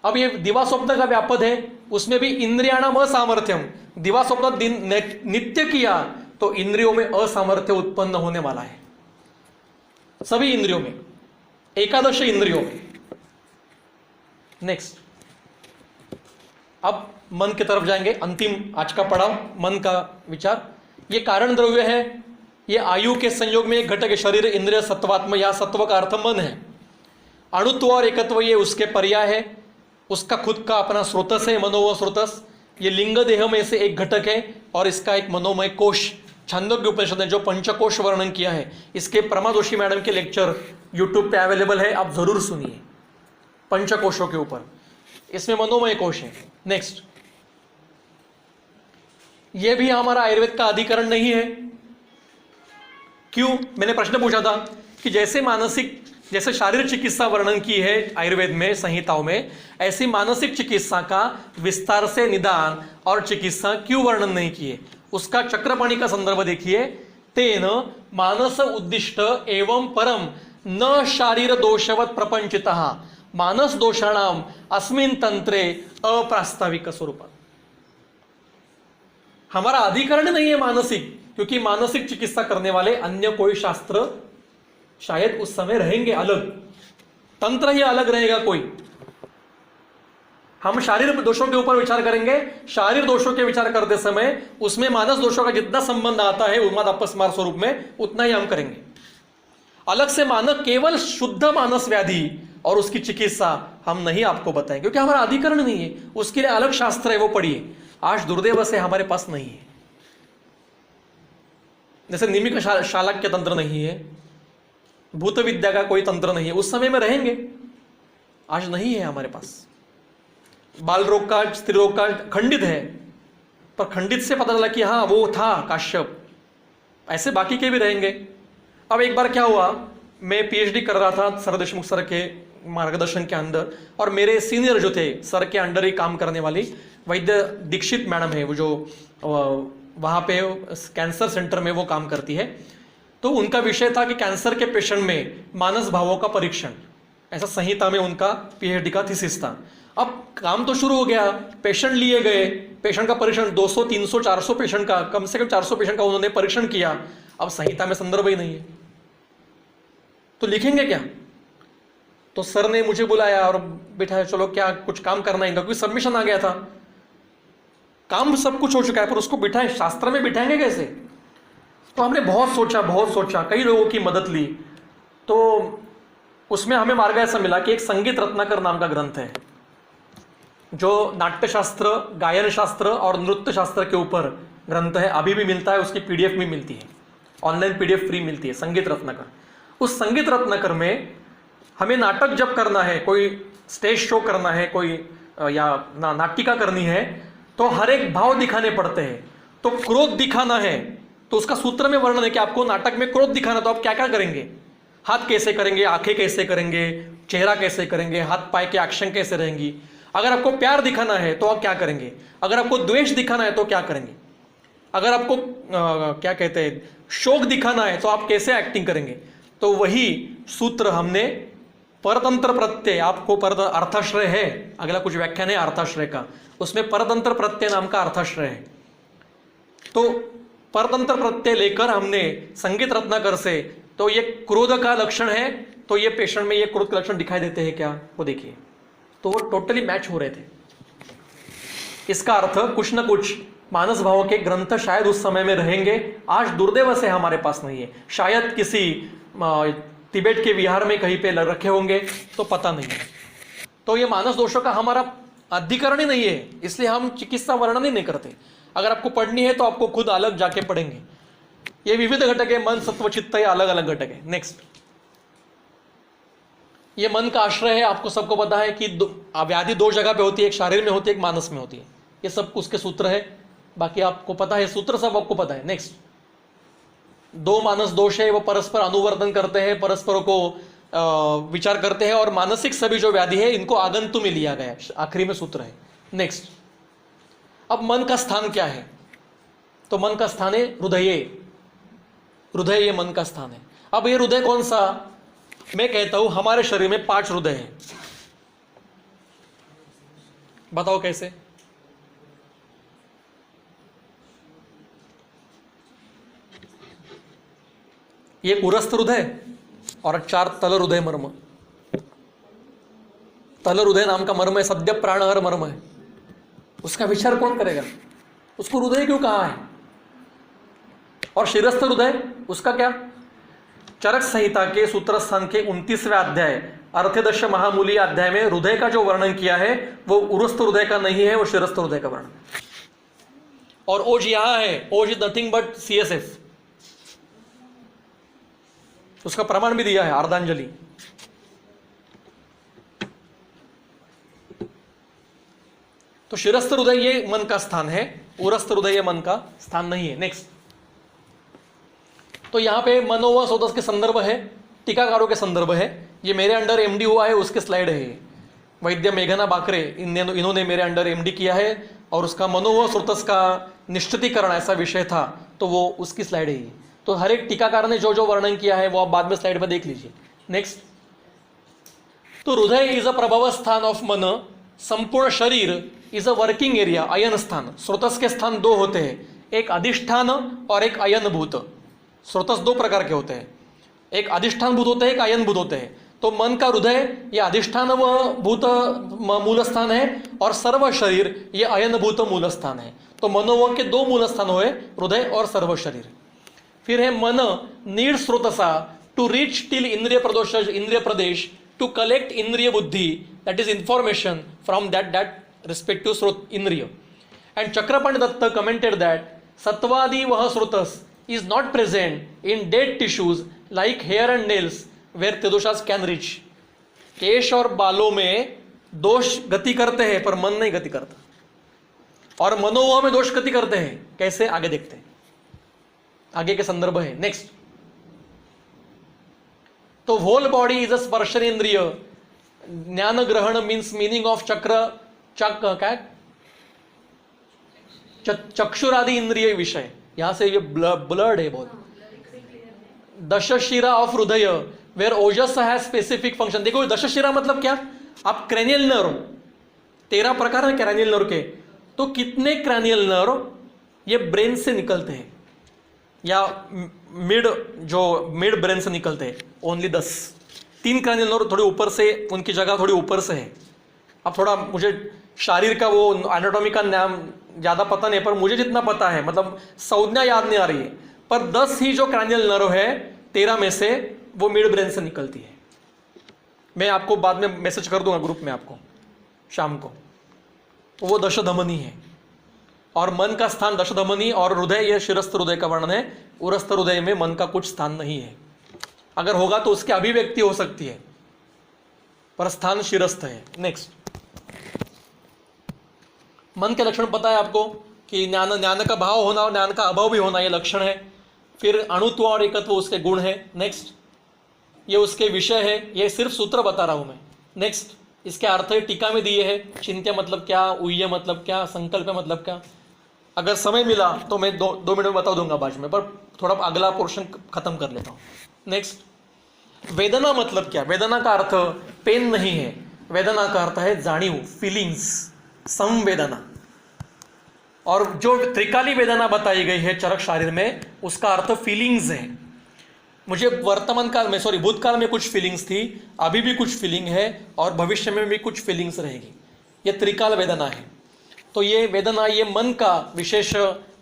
[SPEAKER 1] अब ये दिवा स्वप्न का व्यापद है, उसमें भी इंद्रियाणाम असामर्थ्यम, दिवा स्वप्न दिन नित्य किया तो इंद्रियों में असामर्थ्य उत्पन्न होने वाला है, सभी इंद्रियों में, 11 इंद्रियों में। नेक्स्ट, अब मन की तरफ जाएंगे, अंतिम आज का पड़ाव, मन का विचार। ये कारण द्रव्य है, ये आयु के संयोग में एक घटक है, शरीर इंद्रिय सत्वात्म, या सत्व का अर्थ मन है। अणुत्व और एकत्व ये उसके पर्याय है, उसका खुद का अपना स्रोतस है, मनोमय स्रोतस। ये लिंग देह में से एक घटक है, और इसका एक मनोमय कोश, छांदोग्य उपनिषद ने जो पंचकोश वर्णन किया है, इसके प्रमा जोशी मैडम के लेक्चर यूट्यूब पे अवेलेबल है, आप जरूर सुनिए, पंचकोशों के ऊपर, इसमें मनोमय कोश है। नेक्स्ट, ये भी हमारा आयुर्वेद का अधिकरण नहीं है। क्यों? मैंने प्रश्न पूछा था कि जैसे शारीरिक चिकित्सा वर्णन की है आयुर्वेद में संहिताओं में, ऐसी मानसिक चिकित्सा का विस्तार से निदान और चिकित्सा क्यों वर्णन नहीं किए? उसका चक्रपाणी का संदर्भ देखिए, तेन मानस उद्दिष्ट एवं परम न शारीर दोषवत प्रपंचितः मानस दोषाणाम अस्मिन तंत्रे अप्रास्ताविक स्वरूप। हमारा अधिकरण नहीं है मानसिक, क्योंकि मानसिक चिकित्सा करने वाले अन्य कोई शास्त्र शायद उस समय रहेंगे अलग, तंत्र ही अलग रहेगा कोई। हम शारीरिक दोषों के ऊपर विचार करेंगे, शारीरिक दोषों के विचार करते समय उसमें मानस दोषों का जितना संबंध आता है उन्माद अपस्मार स्वरूप में, उतना ही हम करेंगे। अलग से मानक केवल शुद्ध मानस व्याधि और उसकी चिकित्सा हम नहीं आपको बताएं, क्योंकि हमारा अधिकरण नहीं है, उसके लिए अलग शास्त्र है, वो पढ़िए। आज दुर्दैव से हमारे पास नहीं है। जैसे निमिक शालक्य तंत्र नहीं है, भूत विद्या का कोई तंत्र नहीं है, उस समय में रहेंगे, आज नहीं है हमारे पास। बाल रोग का, स्त्री रोग का खंडित है, पर खंडित से पता चला कि हाँ वो था काश्यप, ऐसे बाकी के भी रहेंगे। अब एक बार क्या हुआ, मैं PhD कर रहा था सर देशमुख सर के मार्गदर्शन के अंदर, और मेरे सीनियर जो थे सर के अंडर ही काम करने वाली वैद्य दीक्षित मैडम है, वो जो वहाँ पे कैंसर सेंटर में वो काम करती है, तो उनका विषय था कि कैंसर के पेशेंट में मानस भावों का परीक्षण, ऐसा संहिता में उनका PhD का थीसिस था। अब काम तो शुरू हो गया, पेशेंट लिए गए, पेशेंट का परीक्षण 200, 300, 400 पेशेंट का, कम से कम 400 पेशेंट का उन्होंने परीक्षण किया। अब संहिता में संदर्भ ही नहीं है, तो लिखेंगे क्या? तो सर ने मुझे बुलाया और बिठाया, चलो क्या कुछ काम करना है, क्योंकि सबमिशन आ गया था, काम सब कुछ हो चुका है, पर उसको बिठाएं, शास्त्र में बिठाएंगे कैसे? तो हमने बहुत सोचा, कई लोगों की मदद ली, तो उसमें हमें मार्ग ऐसा मिला कि एक संगीत रत्नाकर नाम का ग्रंथ है, जो नाट्यशास्त्र, गायन शास्त्र और नृत्य शास्त्र के ऊपर ग्रंथ है, अभी भी मिलता है, उसकी पीडीएफ भी मिलती है, ऑनलाइन पीडीएफ फ्री मिलती है, संगीत रत्नाकर। उस संगीत रत्नाकर में हमें नाटक जब करना है, कोई स्टेज शो करना है, कोई या नाटिका करनी है, तो हर एक भाव दिखाने पड़ते हैं। तो क्रोध दिखाना है तो उसका सूत्र में वर्णन है कि आपको नाटक में क्रोध दिखाना, तो आप क्या क्या करेंगे, हाथ कैसे करेंगे, आंखें कैसे करेंगे, चेहरा कैसे करेंगे, हाथ पाए के एक्शन कैसे रहेंगी। अगर आपको प्यार दिखाना है तो आप क्या करेंगे, अगर आपको द्वेष दिखाना है तो क्या करेंगे, अगर आपको क्या कहते हैं शोक दिखाना है तो आप कैसे एक्टिंग करेंगे। तो वही सूत्र हमने परतंत्र प्रत्यय, आपको अर्थाश्रय है, अगला कुछ व्याख्यान है अर्थाश्रय का, उसमें परतंत्र प्रत्यय नाम का अर्थाश्रय है। तो परतंत्र प्रत्यय लेकर हमने संगीत रत्नाकर से, तो ये क्रोध का लक्षण है, तो ये पेशेंट में ये क्रोध के लक्षण दिखाई देते हैं क्या, वो देखिए, तो वो टोटली मैच हो रहे थे। इसका अर्थ कुछ न कुछ मानस भाव के ग्रंथ शायद उस समय में रहेंगे, आज दुर्दैव से हमारे पास नहीं है, शायद किसी तिबेट के विहार में कहीं पे रखे होंगे, तो पता नहीं है। तो ये मानस दोषों का हमारा अधिकरण ही नहीं है, इसलिए हम चिकित्सा वर्णन ही नहीं करते। अगर आपको पढ़नी है तो आपको खुद अलग जाके पढ़ेंगे। ये विविध घटक है, मन सत्व चित्त, ये अलग अलग घटक है। नेक्स्ट, ये मन का आश्रय है, आपको सबको पता है कि व्याधि दो जगह पे होती है, एक शरीर में होती है, एक मानस में होती है, ये सब उसके सूत्र है, बाकी आपको पता है, सूत्र सब आपको पता है। नेक्स्ट, दो मानस दोष है, वो परस्पर अनुवर्तन करते हैं, परस्पर को विचार करते हैं, और मानसिक सभी जो व्याधि है इनको आगंतु में लिया गया है, आखिरी में सूत्र है। नेक्स्ट, अब मन का स्थान क्या है, तो मन का स्थान है हृदय, हृदय ये मन का स्थान है। अब ये हृदय कौन सा, मैं कहता हूं हमारे शरीर में 5 हृदय हैं, बताओ कैसे। ये उरस्थ हृदय और 4 तल हृदय मर्म। तल हृदय नाम का मर्म है, सद्य प्राणहर मर्म है, उसका विचार कौन करेगा, उसको हृदय क्यों कहा है। और शिरस्थ हृदय, उसका क्या, चरक संहिता के सूत्र स्थान के 29वें अध्याय अर्थदश महामूली अध्याय में हृदय का जो वर्णन किया है वो उरस्थ हृदय का नहीं है, वो शिरस्थ हृदय का वर्णन। और ओज यहां है, ओज इज नथिंग बट CSF, उसका प्रमाण भी दिया है अर्धांजलि। तो शिरस्थ हृदय ये मन का स्थान है, उरस्थ हृदय ये मन का स्थान नहीं है। नेक्स्ट, तो यहां पे मनोवा सोदस के संदर्भ है, टीकाकारों के संदर्भ है, ये मेरे अंडर MD हुआ है, उसके स्लाइड है, वैद्य मेघना बाकरे इन्होंने मेरे अंडर MD किया है, और उसका मनोवा स्रोतस का निश्चितीकरण ऐसा विषय था, तो वो उसकी स्लाइड है। तो हर एक टीकाकार ने जो जो वर्णन किया है वो आप बाद में स्लाइड में देख लीजिए। नेक्स्ट, तो हृदय इज अ प्रभाव स्थान ऑफ मन, संपूर्ण शरीर इज अ वर्किंग एरिया, अयन स्थान। स्रोतस के स्थान 2 होते हैं, एक अधिष्ठान और एक अयनभूत। स्रोतस 2 प्रकार के होते हैं, एक अधिष्ठान भूत होते हैं, एक अयन भूत होते हैं। तो मन का हृदय ये अधिष्ठान भूत मूल स्थान है, और सर्व शरीर ये अयन भूत मूल स्थान है। तो मनोव के 2 मूल स्थान हुए, हृदय और सर्व शरीर। फिर है मन need srotasa to reach till indriya pradesh to collect indriya buddhi, that is information from that respective srota indriya. And Chakrapani Datta commented that satvadi वह srotas is not present in dead tissues like hair and nails where तेदोषास can reach। केश और बालों में दोष गति करते हैं पर मन नहीं गति करता, और मनोवा में दोष गति करते हैं, कैसे आगे देखते हैं, आगे के संदर्भ है। नेक्स्ट, तो होल बॉडी इज अ स्पर्शन इंद्रिय, ज्ञान ग्रहण मीन्स मीनिंग ऑफ क्या चक्षुरादि इंद्रिय विषय, यहां से ये ब्लड है बहुत। Dashashira of hridaya where ojas has specific function. देखो दशशिरा मतलब क्या, आप क्रैनियल नर्व, 13 प्रकार है क्रैनियल नर्व के, तो कितने क्रैनियल नर्व ये ब्रेन से निकलते हैं, या मिड ब्रेन से निकलते हैं, ओनली 10। 3 क्रैनियल नर्व थोड़ी ऊपर से, उनकी जगह थोड़ी ऊपर से है। अब थोड़ा मुझे शारीर का वो एनाटॉमी का नाम ज़्यादा पता नहीं, पर मुझे जितना पता है, मतलब संज्ञा याद नहीं आ रही है, पर 10 ही जो क्रैनियल नर्व है 13 में से वो मिड ब्रेन से निकलती है। मैं आपको बाद में मैसेज कर दूंगा ग्रुप में आपको शाम को, तो वो दशधमनी है। और मन का स्थान दशधमनी और हृदय, यह शिरस्थ हृदय का वर्णन है। उरस्थ हृदय में मन का कुछ स्थान नहीं है, अगर होगा तो उसकी अभिव्यक्ति हो सकती है, पर स्थान शिरस्थ है। नेक्स्ट, मन के लक्षण पता है आपको कि ज्ञान का भाव होना और ज्ञान का अभाव भी होना, ये लक्षण है। फिर अणुत्व और एकत्व उसके गुण है। नेक्स्ट, ये उसके विषय है, ये सिर्फ सूत्र बता रहा हूं मैं। नेक्स्ट, इसके अर्थ टीका में दिए है। चिंत्य मतलब क्या, उह्य मतलब क्या, संकल्प मतलब क्या। अगर समय मिला तो मैं दो मिनट में बता दूंगा बाद में, पर थोड़ा अगला पोर्शन खत्म कर लेता हूं। नेक्स्ट, वेदना मतलब क्या। वेदना का अर्थ पेन नहीं है, वेदना का अर्थ है जाणीव, फीलिंग्स, संवेदना। और जो त्रिकाली वेदना बताई गई है चरक शारीर में, उसका अर्थ फीलिंग्स है। मुझे वर्तमान काल में, सॉरी भूतकाल में कुछ फीलिंग्स थी, अभी भी कुछ फीलिंग है और भविष्य में भी कुछ फीलिंग्स रहेगी। ये त्रिकाल वेदना है। तो ये वेदना, ये मन का विशेष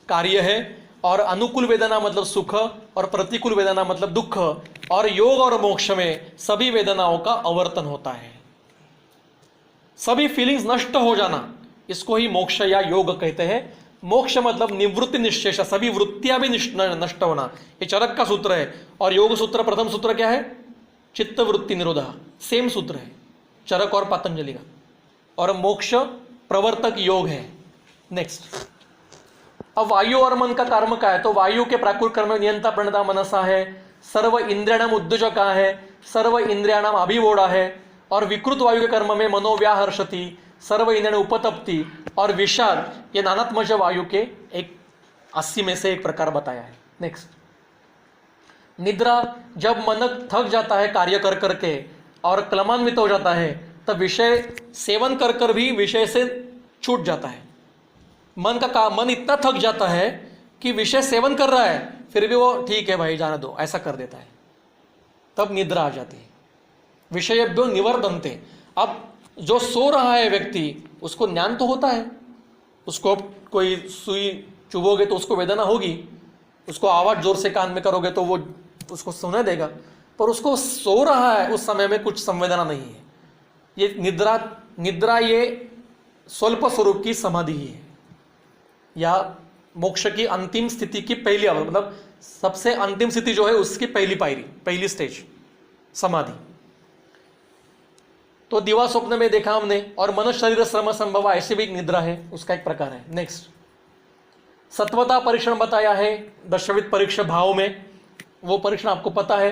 [SPEAKER 1] कार्य है। और अनुकूल वेदना मतलब सुख और प्रतिकूल वेदना मतलब दुख। और योग और मोक्ष में सभी वेदनाओं का अवर्तन होता है, सभी फीलिंग्स नष्ट हो जाना, इसको ही मोक्ष या योग कहते हैं। मोक्ष मतलब निवृत्ति निश्चेष, सभी वृत्तियां भी नष्ट होना, ये चरक का सूत्र है। और योग सूत्र, प्रथम सूत्र क्या है, चित्त वृत्ति निरोध, सेम सूत्र है चरक और पतंजलि का। और मोक्ष प्रवर्तक योग है। नेक्स्ट, अब वायु और मन का कर्म का है, तो वायु के प्राकृत कर्म नियंता प्रणता मनसा है, सर्व इंद्रियाणाम उद्योजका है, सर्व इंद्रियाणाम अभिवोड़ा है। और विकृत वायु के कर्म में मनोव्याहर्षति, सर्व इंद्रियाण उपतप्ति और विषाद, ये नानात्मज वायु के एक 80 में से एक प्रकार बताया है। नेक्स्ट, निद्रा, जब मन थक जाता है कार्य कर करके और क्लमान्वित हो जाता है, तब विषय सेवन कर कर भी विषय से छूट जाता है। मन इतना थक जाता है कि विषय सेवन कर रहा है, फिर भी वो ठीक है भाई जाने दो, ऐसा कर देता है, तब निद्रा आ जाती है। विषयभ्यो निवर्तन्ते। अब जो सो रहा है व्यक्ति, उसको ज्ञान तो होता है, उसको कोई सुई चुभोगे तो उसको वेदना होगी, उसको आवाज जोर से कान में करोगे तो वो उसको सुनाई देगा, पर उसको सो रहा है उस समय में कुछ संवेदना नहीं है। ये निद्रा ये स्वल्प स्वरूप की समाधि ही है, या मोक्ष की अंतिम स्थिति की पहली अवस्था, मतलब सबसे अंतिम स्थिति जो है उसकी पहली पायरी, पहली स्टेज समाधि। तो दिवा स्वप्न में देखा हमने। और मन शरीर श्रम संभव, ऐसे भी एक निद्रा है, उसका एक प्रकार है। नेक्स्ट, सत्वता परीक्षण बताया है दशविध परीक्षा भाव में, वो परीक्षण आपको पता है।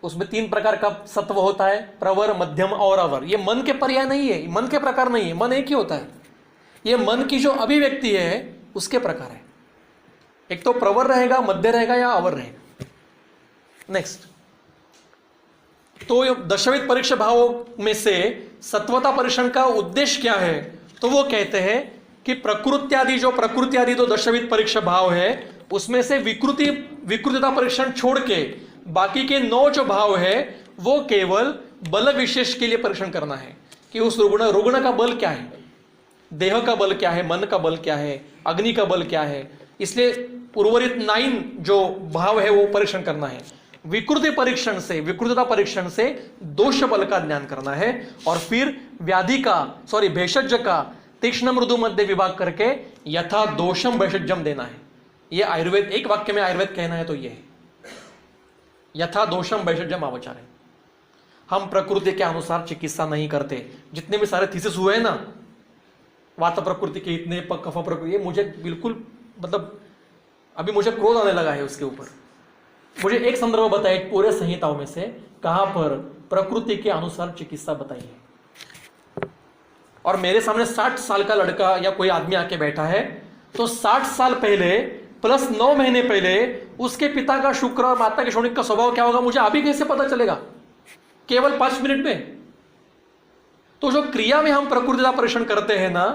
[SPEAKER 1] उसमें 3 प्रकार का सत्व होता है, प्रवर, मध्यम और अवर। ये मन के पर्याय नहीं है, मन के प्रकार नहीं है, मन एक ही होता है। ये मन की जो अभिव्यक्ति है उसके प्रकार है, एक तो प्रवर रहेगा, मध्य रहेगा या अवर रहेगा। नेक्स्ट, तो दशविध परीक्षा भाव में से सत्वता परीक्षण का उद्देश्य क्या है, तो वो कहते हैं कि प्रकृत्यादि जो दशविध परीक्षा भाव है, उसमें से विकृतिता परीक्षण छोड़ के बाकी के 9 जो भाव है वो केवल बल विशेष के लिए परीक्षण करना है कि उस रुग्ण का बल क्या है, देह का बल क्या है, मन का बल क्या है, अग्नि का बल क्या है। इसलिए उर्वरित 9 जो भाव है वो परीक्षण करना है। विकृतता परीक्षण से दोष बल का ज्ञान करना है, और फिर भेषज का तीक्ष्ण मृदु मध्य विभाग करके यथा दोषम भेषजम देना है। ये आयुर्वेद, एक वाक्य में आयुर्वेद कहना है तो ये है, यथा दोषम भेषजम आवचार है। हम प्रकृति के अनुसार चिकित्सा नहीं करते। जितने भी सारे थीसिस हुए हैं ना, वात प्रकृति के इतने, कफ प्रकृति, ये मुझे बिल्कुल, मतलब अभी मुझे क्रोध आने लगा है उसके ऊपर। मुझे एक संदर्भ बताइए पूरे संहिताओं में से, कहां पर प्रकृति के अनुसार चिकित्सा बताई है। और मेरे सामने 60 साल का लड़का या कोई आदमी आके बैठा है, तो 60 साल पहले प्लस 9 महीने पहले उसके पिता का शुक्र और माता के शोणिक का स्वभाव क्या होगा, मुझे अभी कैसे पता चलेगा केवल 5 मिनट में। तो जो क्रिया में हम प्रकृति का परीक्षण करते हैं ना,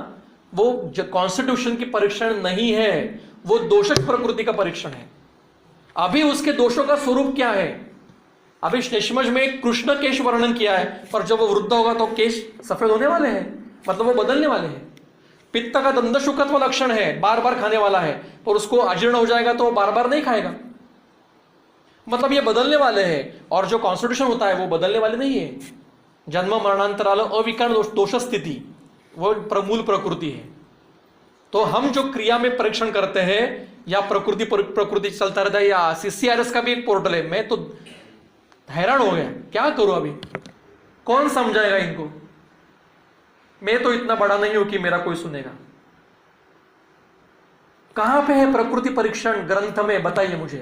[SPEAKER 1] वो कॉन्स्टिट्यूशन की परीक्षण नहीं है, वो दोषक प्रकृति का परीक्षण है। अभी उसके दोषों का स्वरूप क्या है, अभी शेषमज में कृष्ण केश वर्णन किया है, पर जब वो वृद्ध होगा तो केश सफेद होने वाले हैं, मतलब वो बदलने वाले हैं। पित्त का दंड शुकत्व लक्षण है, बार बार खाने वाला है, और उसको अजीर्ण हो जाएगा तो बार बार नहीं खाएगा, मतलब ये बदलने वाले हैं। और जो कॉन्स्टिट्यूशन होता है वो बदलने वाले नहीं है। जन्म मरणांतराल अविकार दोष स्थिति वो मूल प्रकृति है। तो हम जो क्रिया में परीक्षण करते हैं या प्रकृति चलता रहता है, या CCRS का भी एक पोर्टल है, मैं तो हैरान हो गया, क्या करूं अभी, कौन समझाएगा इनको, मैं तो इतना बड़ा नहीं हूं कि मेरा कोई सुनेगा। कहां पे है प्रकृति परीक्षण ग्रंथ में, बताइए मुझे,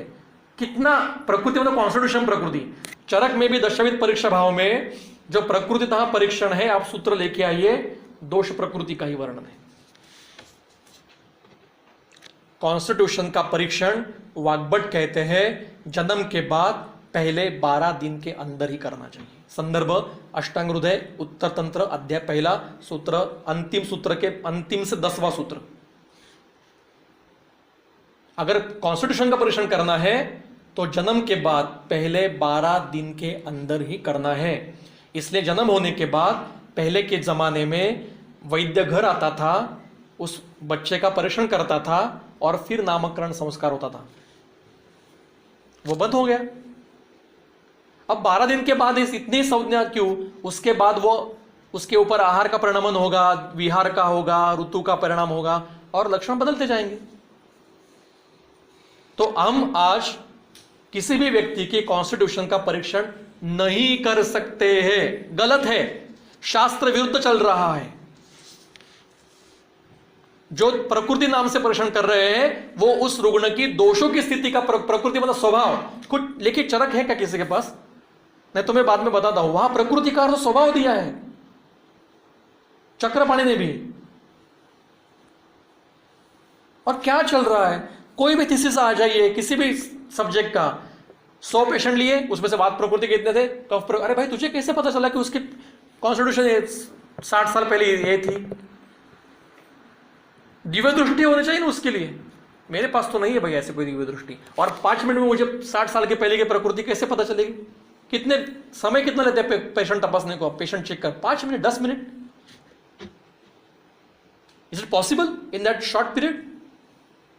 [SPEAKER 1] कितना प्रकृति मतलब कॉन्स्टिट्यूशन प्रकृति। चरक में भी दशविध परीक्षा भाव में जो प्रकृतितः परीक्षण है, आप सूत्र लेके आइए, दोष प्रकृति का ही वर्णन है। कॉन्स्टिट्यूशन का परीक्षण वाग्भट कहते हैं जन्म के बाद पहले 12 दिन के अंदर ही करना चाहिए। संदर्भ अष्टांग हृदय उत्तर तंत्र अध्याय 1 सूत्र, अंतिम सूत्र के अंतिम से 10वां सूत्र। अगर कॉन्स्टिट्यूशन का परीक्षण करना है तो जन्म के बाद पहले 12 दिन के अंदर ही करना है। इसलिए जन्म होने के बाद पहले के जमाने में वैद्य घर आता था, उस बच्चे का परीक्षण करता था और फिर नामकरण संस्कार होता था। वो बंद हो गया। अब 12 दिन के बाद इस इतनी संज्ञा क्यों? उसके बाद वो उसके ऊपर आहार का परिणामन होगा, विहार का होगा, ऋतु का परिणाम होगा और लक्षण बदलते जाएंगे। तो हम आज किसी भी व्यक्ति के कॉन्स्टिट्यूशन का परीक्षण नहीं कर सकते हैं, गलत है, शास्त्र विरुद्ध चल रहा है। जो प्रकृति नाम से परीक्षण कर रहे हैं वो उस रुग्ण की दोषों की स्थिति का, प्रकृति मतलब स्वभाव, कुछ लेकिन चरक है क्या किसी के पास? नहीं तो मैं बाद में बताता हूं। वहां प्रकृति का स्वभाव दिया है चक्रपाणी ने भी। और क्या चल रहा है, कोई भी थीसिस आ जाइए किसी भी सब्जेक्ट का, 100 पेशेंट लिए, उसमें से बात प्रकृति के इतने थे, अरे भाई तुझे कैसे पता चला कि उसकी कॉन्स्टिट्यूशन 60 साल पहले ये थी? दिव्य दृष्टि होनी चाहिए ना उसके लिए। मेरे पास तो नहीं है भाई ऐसे कोई दिव्य दृष्टि। और 5 मिनट में मुझे 60 साल के पहले की प्रकृति कैसे पता चलेगी? कितने समय कितना लेते हैं पेशेंट तपासने को? पेशेंट चेक कर 5 minute 10 minute. Is it possible in that short period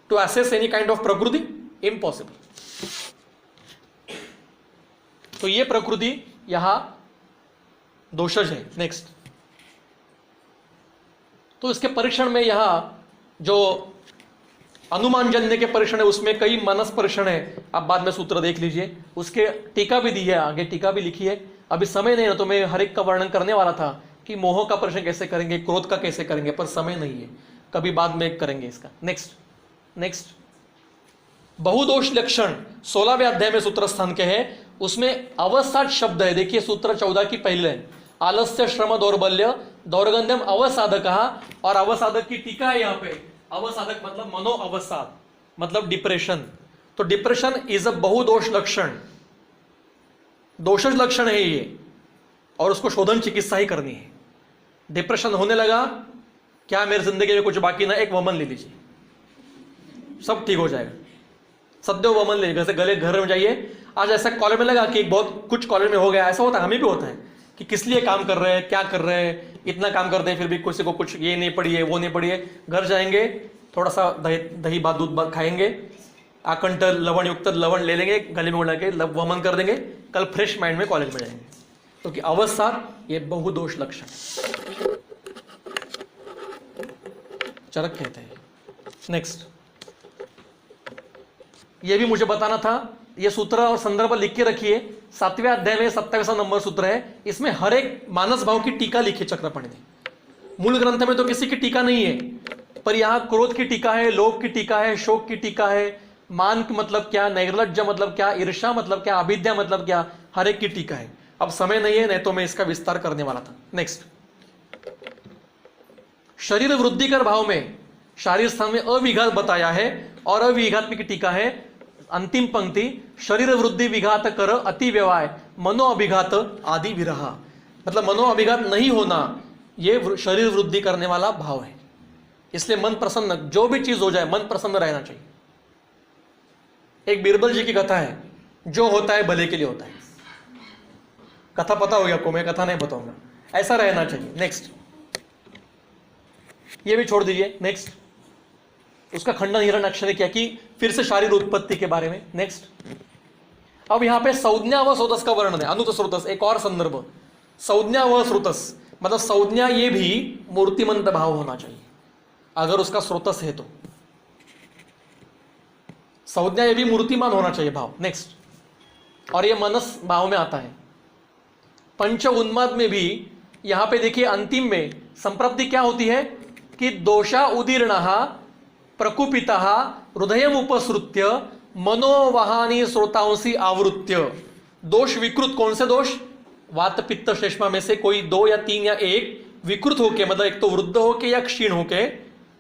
[SPEAKER 1] to assess any kind of prakriti? Impossible. तो ये प्रकृति यहां दोषज है। नेक्स्ट, तो इसके परीक्षण में यहां जो अनुमान जन्य के परीक्षण है उसमें कई मानस परीक्षण है, आप बाद में सूत्र देख लीजिए। उसके टीका भी दी है, आगे टीका भी लिखी है। अभी समय नहीं है तो मैं हर एक का वर्णन करने वाला था कि मोह का परीक्षण कैसे करेंगे, क्रोध का कैसे करेंगे, पर समय नहीं है, कभी बाद में करेंगे इसका। नेक्स्ट बहुदोष लक्षण 16वें अध्याय में सूत्र स्थान के है, उसमें अवसाद शब्द है। देखिए सूत्र 14 की पहले है, आलस्य श्रम दौर्बल्य दौर्गंध्यम अवसाधक, और अवसाधक की टीका है यहाँ पे। अवसाधक मतलब मनो अवसाद, मतलब डिप्रेशन। तो डिप्रेशन इज अ बहुदोष लक्षण, दोषज लक्षण है ये, और उसको शोधन चिकित्सा ही करनी है। डिप्रेशन होने लगा, क्या मेरी जिंदगी में कुछ बाकी ना, एक वमन ले लीजिए, सब ठीक हो जाएगा। सद्यो वमन ले, जैसे गले घर में जाइए। आज ऐसा कॉलेज में लगा कि बहुत कुछ कॉलेज में हो गया, ऐसा होता है, हमें भी होता है कि किस लिए काम कर रहे हैं, क्या कर रहे हैं, इतना काम करते हैं फिर भी किसी को कुछ ये नहीं पड़ी है, वो नहीं पड़ी है। घर जाएंगे, थोड़ा सा दही भात दूध भात खाएंगे, आकंठ लवण युक्त लवण ले लेंगे, गले में उड़ा के वमन कर देंगे, कल फ्रेश माइंड में कॉलेज में जाएंगे। तो कि अवसाद ये बहुदोष लक्षण चरक कहते हैं। नेक्स्ट, ये भी मुझे बताना था, ये सूत्र और संदर्भ लिख के रखिए। 7वें अध्याय में 27वां नंबर सूत्र है, इसमें हर एक मानस भाव की टीका लिखी चक्रपाणी ने। मूल ग्रंथ में तो किसी की टीका नहीं है, पर यहां क्रोध की टीका है, लोभ की टीका है, शोक की टीका है, मान मतलब क्या, नैर्लज्ज मतलब क्या, ईर्ष्या मतलब क्या, अविद्या मतलब क्या, हर एक की टीका है। अब समय नहीं है, नहीं तो मैं इसका विस्तार करने वाला था। नेक्स्ट, शरीर वृद्धिकर भाव में शारीर स्थान में अविघात बताया है, और अविघात की टीका है अंतिम पंक्ति, शरीर वृद्धि विघात कर अति व्यवाय मनो अभिघात आदि विरहा। मतलब मनो अभिघात नहीं होना, ये शरीर वृद्धि करने वाला भाव है। इसलिए मन प्रसन्न, जो भी चीज हो जाए मन प्रसन्न रहना चाहिए। एक बीरबल जी की कथा है, जो होता है भले के लिए होता है। कथा पता हो गया आपको, मैं कथा नहीं बताऊंगा, ऐसा रहना चाहिए। नेक्स्ट, ये भी छोड़ दीजिए। नेक्स्ट, उसका खंडन हिरण्याक्ष ने किया कि फिर से शारीर उत्पत्ति के बारे में। नेक्स्ट, अब यहां पे संज्ञा व स्रोतस का वर्णन है, अनुत स्रोतस, एक और संदर्भ। संज्ञा व स्रोतस मतलब संज्ञा, ये भी मूर्तिमंत भाव होना चाहिए। अगर उसका स्रोतस है तो। संज्ञा ये भी मूर्तिमान होना चाहिए भाव। नेक्स्ट, और ये मनस भाव में आता है। पंच उन्माद में भी यहां पे देखिए अंतिम में संप्रप्ति क्या होती है कि दोषा उदीर्ण प्रकुपिता हृदयम उपसृत्य मनोवाहानी श्रोतांसी आवृत्य। दोष विकृत, कौन से दोष? वात पित्त श्लेष्मा में से कोई 2 या 3 या 1 विकृत होके, मतलब एक तो वृद्ध होके या क्षीण होके,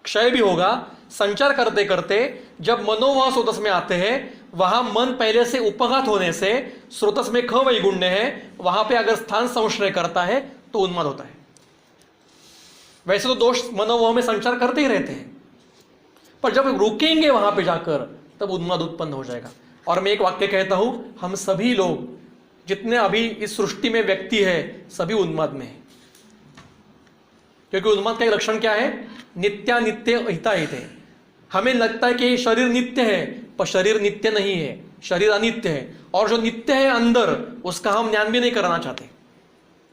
[SPEAKER 1] क्षय भी होगा, संचार करते करते जब मनोवाह स्रोतस में आते हैं, वहां मन पहले से उपघात होने से स्रोतस में ख वैगुण्य है, वहां पे अगर स्थान संश्रय करता है तो उन्माद होता है। वैसे तो दोष मनोवाह में संचार करते ही रहते हैं, पर जब रुकेंगे वहां पे जाकर तब उन्माद उत्पन्न हो जाएगा। और मैं एक वाक्य कहता हूं, हम सभी लोग जितने अभी इस सृष्टि में व्यक्ति है सभी उन्माद में है। क्योंकि उन्माद का एक लक्षण क्या है? नित्यानित्य हिताहित है। हमें लगता है कि शरीर नित्य है, पर शरीर नित्य नहीं है, शरीर अनित्य है, और जो नित्य है अंदर उसका हम ज्ञान भी नहीं करना चाहते।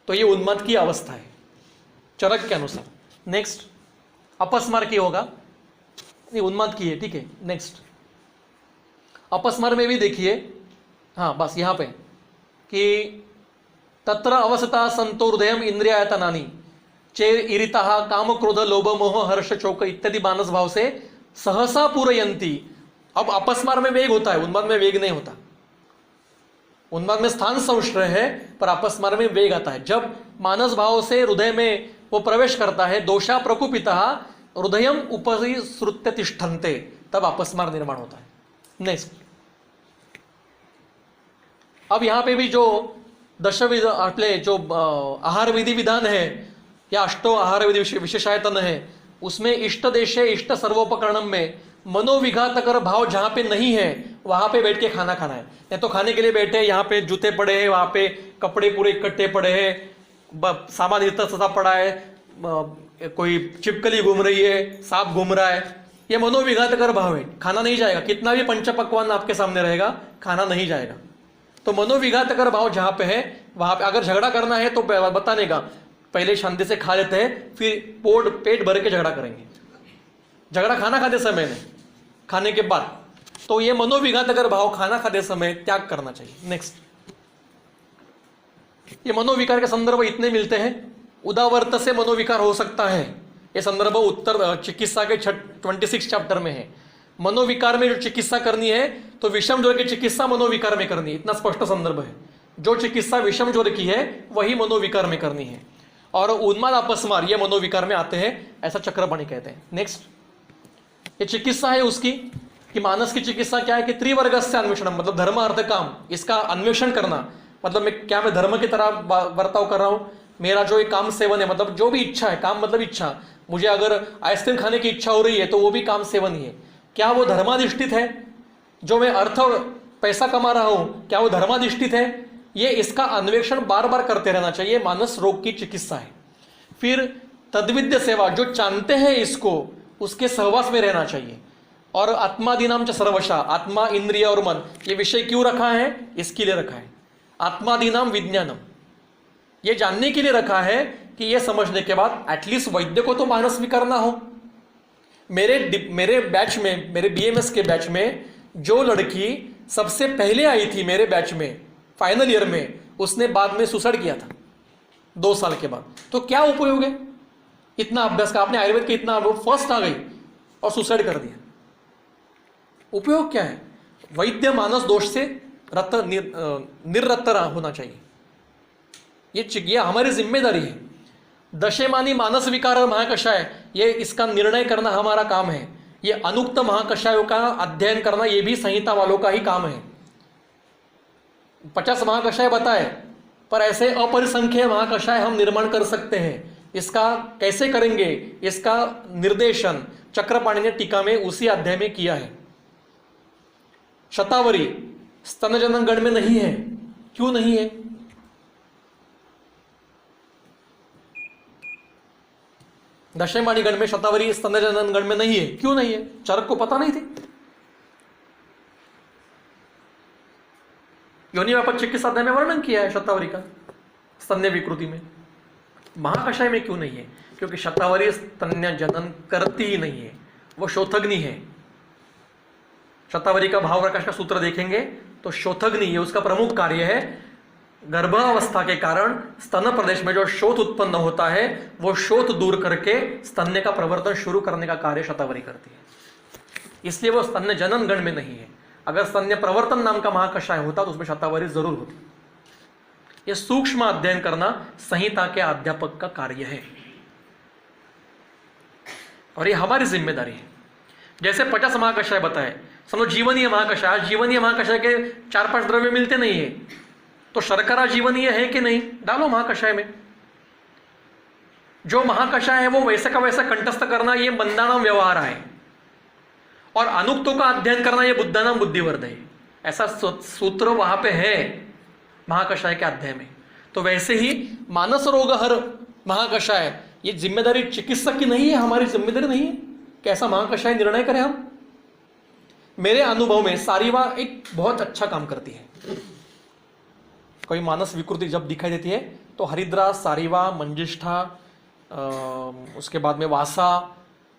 [SPEAKER 1] तो ये उन्माद की अवस्था है चरक के अनुसार। नेक्स्ट, अपस्मार की होगा, नहीं उन्माद की है, ठीक है। नेक्स्ट, अपस्मार में भी देखिए, हाँ बस यहाँ पे कि तत्र अवस्था संतो हृदयम इंद्रियायतनानि चेर इरिता काम क्रोध लोभ मोह हर्ष शोक इत्यादि मानस भाव से सहसा पूरयंती। अब अपस्मार में वेग होता है, उन्माद में वेग नहीं होता। उन्माद में स्थान संश्रय है, पर अपस्मार में वेग आता है। जब मानस भाव से हृदय में वो प्रवेश करता है, दोषा प्रकुपिता हृदयम उपसृत्य तिष्ठन्ते, तब अपस्मार निर्माण होता है। नेक्स्ट, अब यहां पे भी जो दशविध अपने जो आहार विधि विधान है या अष्टो आहार विधि विशेषायतन है, उसमें इष्ट देशे इष्ट सर्वोपकरणम में मनोविघातकर भाव जहां पे नहीं है वहां पे बैठ के खाना खाना है। नहीं तो खाने के लिए बैठे, यहाँ पे जूते पड़े हैं, वहां पे कपड़े पूरे इकट्ठे पड़े हैं, सामान इतना सदा पड़ा है, कोई छिपकली घूम रही है, सांप घूम रहा है, ये मनोविघातकर भाव है, खाना नहीं जाएगा। कितना भी पंचपक्वान आपके सामने रहेगा, खाना नहीं जाएगा। तो मनोविघातकर भाव जहां पे है वहां पे अगर झगड़ा करना है तो बताने का, पहले शांति से खा लेते हैं, फिर पेट भर के झगड़ा करेंगे। झगड़ा खाना खाते समय में, खाने के बाद। तो ये मनोविघातकर भाव खाना खाते समय त्याग करना चाहिए। नेक्स्ट, ये मनोविकार के संदर्भ इतने मिलते हैं। उदावर्त से मनोविकार हो सकता है, ये संदर्भ उत्तर चिकित्सा के 26 चैप्टर में है। मनोविकार में जो चिकित्सा करनी है तो विषम ज्वर की चिकित्सा मनोविकार में करनी है, इतना स्पष्ट संदर्भ है। जो चिकित्सा विषम ज्वर की है वही मनोविकार में करनी है। और उन्माद अपस्मार ये मनोविकार में आते हैं, ऐसा चक्रपाणी कहते हैं। नेक्स्ट, ये चिकित्सा है उसकी कि मानस की चिकित्सा क्या है कि त्रिवर्ग से अन्वेषण, मतलब धर्म अर्थ काम, इसका अन्वेषण करना। मतलब मैं धर्म की तरह बर्ताव कर रहा हूं, मेरा जो एक काम सेवन है, मतलब जो भी इच्छा है, काम मतलब इच्छा, मुझे अगर आइसक्रीम खाने की इच्छा हो रही है तो वो भी काम सेवन ही है। क्या वो धर्माधिष्ठित है? जो मैं अर्थ पैसा कमा रहा हूं, क्या वो धर्माधिष्ठित है? ये इसका अन्वेषण बार बार करते रहना चाहिए। मानस रोग की चिकित्सा है। फिर तद्विद्य सेवा, जो जानते हैं इसको, उसके सहवास में रहना चाहिए। और आत्मादीनाम च सर्वशा, आत्मा इंद्रिय और मन, ये विषय क्यों रखा है? इसके लिए रखा है। आत्मादीनाम विज्ञानम, ये जानने के लिए रखा है कि ये समझने के बाद एटलीस्ट वैद्य को तो मानस भी करना हो। मेरे बैच में, मेरे बीएमएस के बैच में जो लड़की सबसे पहले आई थी मेरे बैच में फाइनल ईयर में, उसने बाद में सुसाइड किया था 2 साल के बाद। तो क्या उपयोग है इतना अभ्यास का? आपने आयुर्वेद के इतना फर्स्ट आ गई और सुसाइड कर दिया, उपयोग क्या है? वैद्य मानस दोष से निर्रत होना चाहिए। ये हमारी जिम्मेदारी है। दशेमानी मानस विकार महाकषाय, ये इसका निर्णय करना हमारा काम है। ये अनुक्त महाकषायों का अध्ययन करना ये भी संहिता वालों का ही काम है। 50 महाकषाय बताए, पर ऐसे अपरिसंख्य महाकषाय हम निर्माण कर सकते हैं। इसका कैसे करेंगे, इसका निर्देशन चक्रपाणी ने टीका में उसी अध्याय में किया है। शतावरी स्तनजनन गण में नहीं है, क्यों नहीं है? दशमानी गण में शतावरी स्तनजनन गण में नहीं है, क्यों नहीं है? चरक को पता नहीं थी। योनि व्यापक चिकित्सा अध्याय में वर्णन किया है शतावरी का स्तन्य विकृति में। महाकषाय में क्यों नहीं है? क्योंकि शतावरी स्तन्य जनन करती ही नहीं है, वो शोथग्नि है। शतावरी का भाव प्रकाश का सूत्र देखेंगे तो शोथग्नि ये उसका प्रमुख कार्य है। गर्भावस्था के कारण स्तन प्रदेश में जो शोथ उत्पन्न होता है वो शोथ दूर करके स्तन्य का प्रवर्तन शुरू करने का कार्य शतावरी करती है, इसलिए वो स्तन्य जनन गण में नहीं है। अगर स्तन्य प्रवर्तन नाम का महाकषाय होता तो उसमें शतावरी जरूर होती। ये सूक्ष्म अध्ययन करना संहिता के अध्यापक का कार्य है और ये हमारी जिम्मेदारी है। जैसे 50 महाकषाय बताए, समझो जीवनीय महाकषाय, जीवनीय महाकषाय के 4-5 द्रव्य मिलते नहीं है तो शर्करा जीवनीय है कि नहीं, डालो महाकषाय में। जो महाकषाय है वो वैसे का वैसा कंठस्थ करना ये मंदानाम व्यवहार है और अनुक्तों का अध्ययन करना ये बुद्धानाम बुद्धिवर्ध है। ऐसा सूत्र वहां पे है महाकषाय के अध्याय में। तो वैसे ही मानस रोग हर महाकषाय ये जिम्मेदारी चिकित्सक की नहीं है, हमारी जिम्मेदारी नहीं है कि ऐसा महाकषाय निर्णय करें हम। मेरे अनुभव में सारीवा एक बहुत अच्छा काम करती है। कोई मानस विकृति जब दिखाई देती है तो हरिद्रा, सारीवा, मंजिष्ठा, उसके बाद में वासा,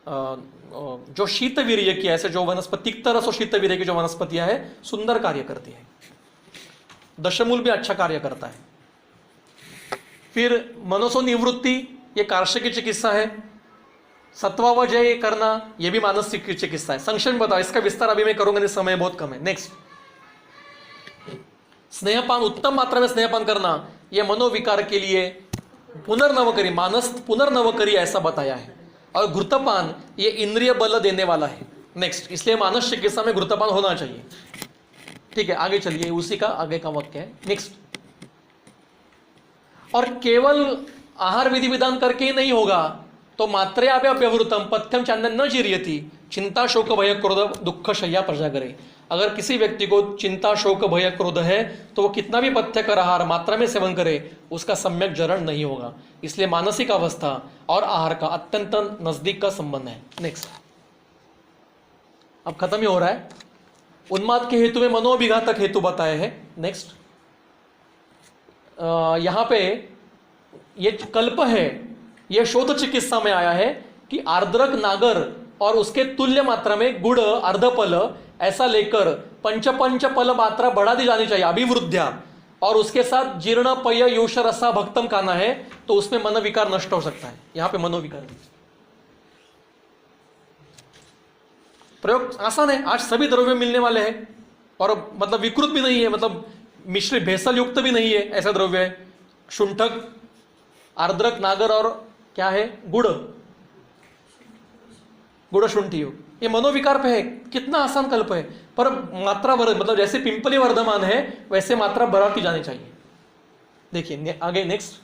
[SPEAKER 1] जो शीतवीर्य की ऐसे जो वनस्पति तिक्तरस और शीतवीर्य की जो वनस्पतियां है सुंदर कार्य करती है। दशमूल भी अच्छा कार्य करता है। फिर मनसो निवृत्ति ये कार्श्य की चिकित्सा है। सत्वावजय करना ये भी मानसिक की चिकित्सा है। संक्षेप में बताओ, इसका विस्तार अभी मैं करूंगा नहीं, समय बहुत कम है। नेक्स्ट, स्नेहपान, उत्तम मात्रा में स्नेहपान करना यह मनोविकार के लिए पुनर्नवकरी, मानस पुनर्नवकरी ऐसा बताया है। और घृतपान ये इंद्रिय बल देने वाला है। नेक्स्ट, इसलिए मानस चिकित्सा में घृतपान होना चाहिए। ठीक है, आगे चलिए, उसी का आगे का वाक्य है। नेक्स्ट, और केवल आहार विधि विधान करके ही नहीं होगा तो मात्रेयाप्यवृतम पथ्यम चांदन न जीर्यति चिंता शोक भय क्रोध दुख शय्या प्रजागरे। अगर किसी व्यक्ति को चिंता शोक भय क्रोध है तो वो कितना भी पथ्यकर आहार मात्रा में सेवन करे उसका सम्यक जरण नहीं होगा। इसलिए मानसिक अवस्था और आहार का अत्यंत नजदीक का संबंध है। नेक्स्ट, अब खत्म ही हो रहा है। उन्माद के हेतु में मनोविघातक हेतु बताए हैं। नेक्स्ट, यहां पे ये कल्प है, यह शोध चिकित्सा में आया है कि आर्द्रक नागर और उसके तुल्य मात्रा में गुड़ अर्धपल ऐसा लेकर पंच पल मात्रा बढ़ा दी जानी चाहिए, अभिवृद्ध्या, और उसके साथ जीर्ण पय योष रसा भक्तम खाना है तो उसमें मनोविकार नष्ट हो सकता है। यहां पे मनोविकार प्रयोग आसान है। आज सभी द्रव्य मिलने वाले हैं और मतलब विकृत भी नहीं है, मतलब मिश्रित भेसल युक्त भी नहीं है, ऐसा द्रव्य है। शुंठक, आर्द्रक, नागर और क्या है, गुड़ शुंठी हो, ये मनोविकार पे है। कितना आसान कल्प है, पर मात्रा मतलब जैसे पिंपली वर्धमान है वैसे मात्रा बढ़ाती जानी चाहिए। देखिए आगे नेक्स्ट,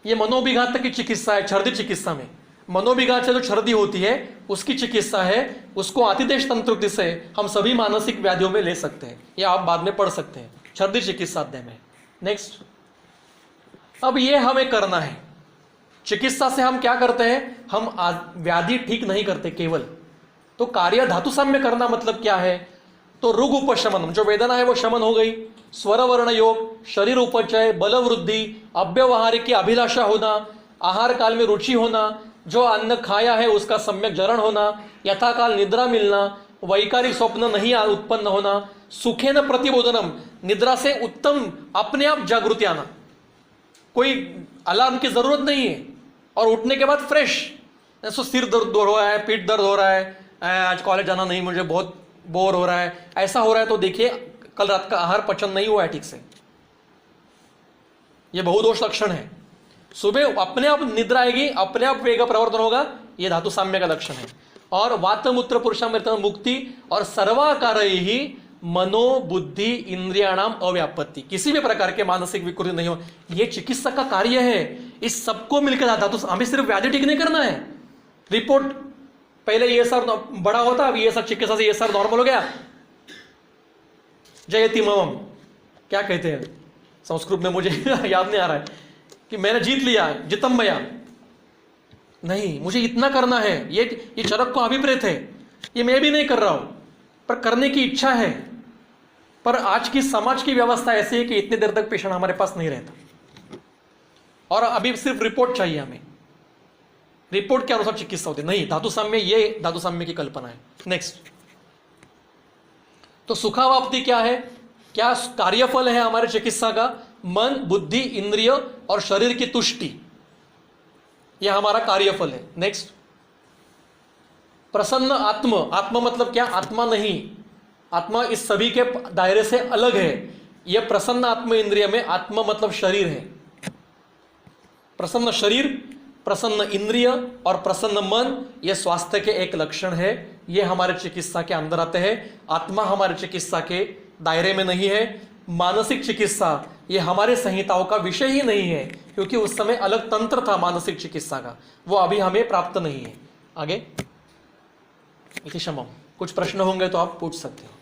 [SPEAKER 1] ये मनोविघात की चिकित्सा है। छर्दी चिकित्सा में मनोविघात से जो छर्दी होती है उसकी चिकित्सा है, उसको अतिदेश तंत्रुक्ति से हम सभी मानसिक व्याधियों में ले सकते हैं, या आप बाद में पढ़ सकते हैं छर्दी चिकित्सा अध्याय में। नेक्स्ट, अब ये हमें करना है। चिकित्सा से हम क्या करते हैं, हम व्याधि ठीक नहीं करते केवल, तो कार्य धातु साम्य करना मतलब क्या है, तो रुग उपशमन, जो वेदना है वो शमन हो गई। स्वर वर्ण योग, शरीर उपचय, बल वृद्धि, अव्यवहार की अभिलाषा होना, आहार काल में रुचि होना, जो अन्न खाया है उसका सम्यक जरण होना, यथाकाल निद्रा मिलना, वैकारिक स्वप्न नहीं उत्पन्न होना, सुखेन प्रतिबोधनम, निद्रा से उत्तम अपने आप जागृति आना, कोई अलार्म की जरूरत नहीं है, और उठने के बाद फ्रेश, ऐसा सिर दर्द हो रहा है, पीठ दर्द हो रहा है, आज कॉलेज जाना नहीं, मुझे बहुत बोर हो रहा है, ऐसा हो रहा है तो देखिए कल रात का आहार पचन नहीं हुआ है ठीक से, यह बहुदोष लक्षण है। सुबह अपने आप निद्रा आएगी, अपने आप वेग प्रवर्तन होगा, यह धातु साम्य का लक्षण है। और वातमूत्र पुरुषामृत मुक्ति और सर्वाकार ही मनो बुद्धि इंद्रियाणाम अव्यापत्ति, किसी भी प्रकार के मानसिक विकृति नहीं हो, यह चिकित्सक का कार्य है। इस सबको मिलकर धातु, हमें सिर्फ व्याधि ठीक नहीं करना है। रिपोर्ट पहले ये सर बड़ा होता, अब ये सर चिकित्सा से ये सर नॉर्मल हो गया, जयति मम, क्या कहते हैं संस्कृत में, मुझे याद नहीं आ रहा है, कि मैंने जीत लिया, जितम भया, नहीं, मुझे इतना करना है। ये चरक को अभिप्रेत है, ये मैं भी नहीं कर रहा हूं, पर करने की इच्छा है। पर आज की समाज की व्यवस्था ऐसी है कि इतनी देर तक पेशेंट हमारे पास नहीं रहता। और अभी सिर्फ रिपोर्ट चाहिए हमें, रिपोर्ट के अनुसार चिकित्सा होती नहीं। धातु साम्य, ये धातु साम्य की कल्पना है। नेक्स्ट, तो सुखावाप्ति क्या है, क्या कार्यफल है हमारे चिकित्सा का? मन, बुद्धि, इंद्रिय और शरीर की तुष्टि, यह हमारा कार्यफल है। नेक्स्ट, प्रसन्न आत्म, आत्मा मतलब क्या? आत्मा नहीं, आत्मा इस सभी के दायरे से अलग है। यह प्रसन्न आत्म इंद्रिय में आत्मा मतलब शरीर है। प्रसन्न शरीर, प्रसन्न इंद्रिय और प्रसन्न मन, यह स्वास्थ्य के एक लक्षण है। यह हमारे चिकित्सा के अंदर आते हैं। आत्मा हमारे चिकित्सा के दायरे में नहीं है। मानसिक चिकित्सा यह हमारे संहिताओं का विषय ही नहीं है, क्योंकि उस समय अलग तंत्र था मानसिक चिकित्सा का, वो अभी हमें प्राप्त नहीं है। आगे इति क्षमम। कुछ प्रश्न होंगे तो आप पूछ सकते हो।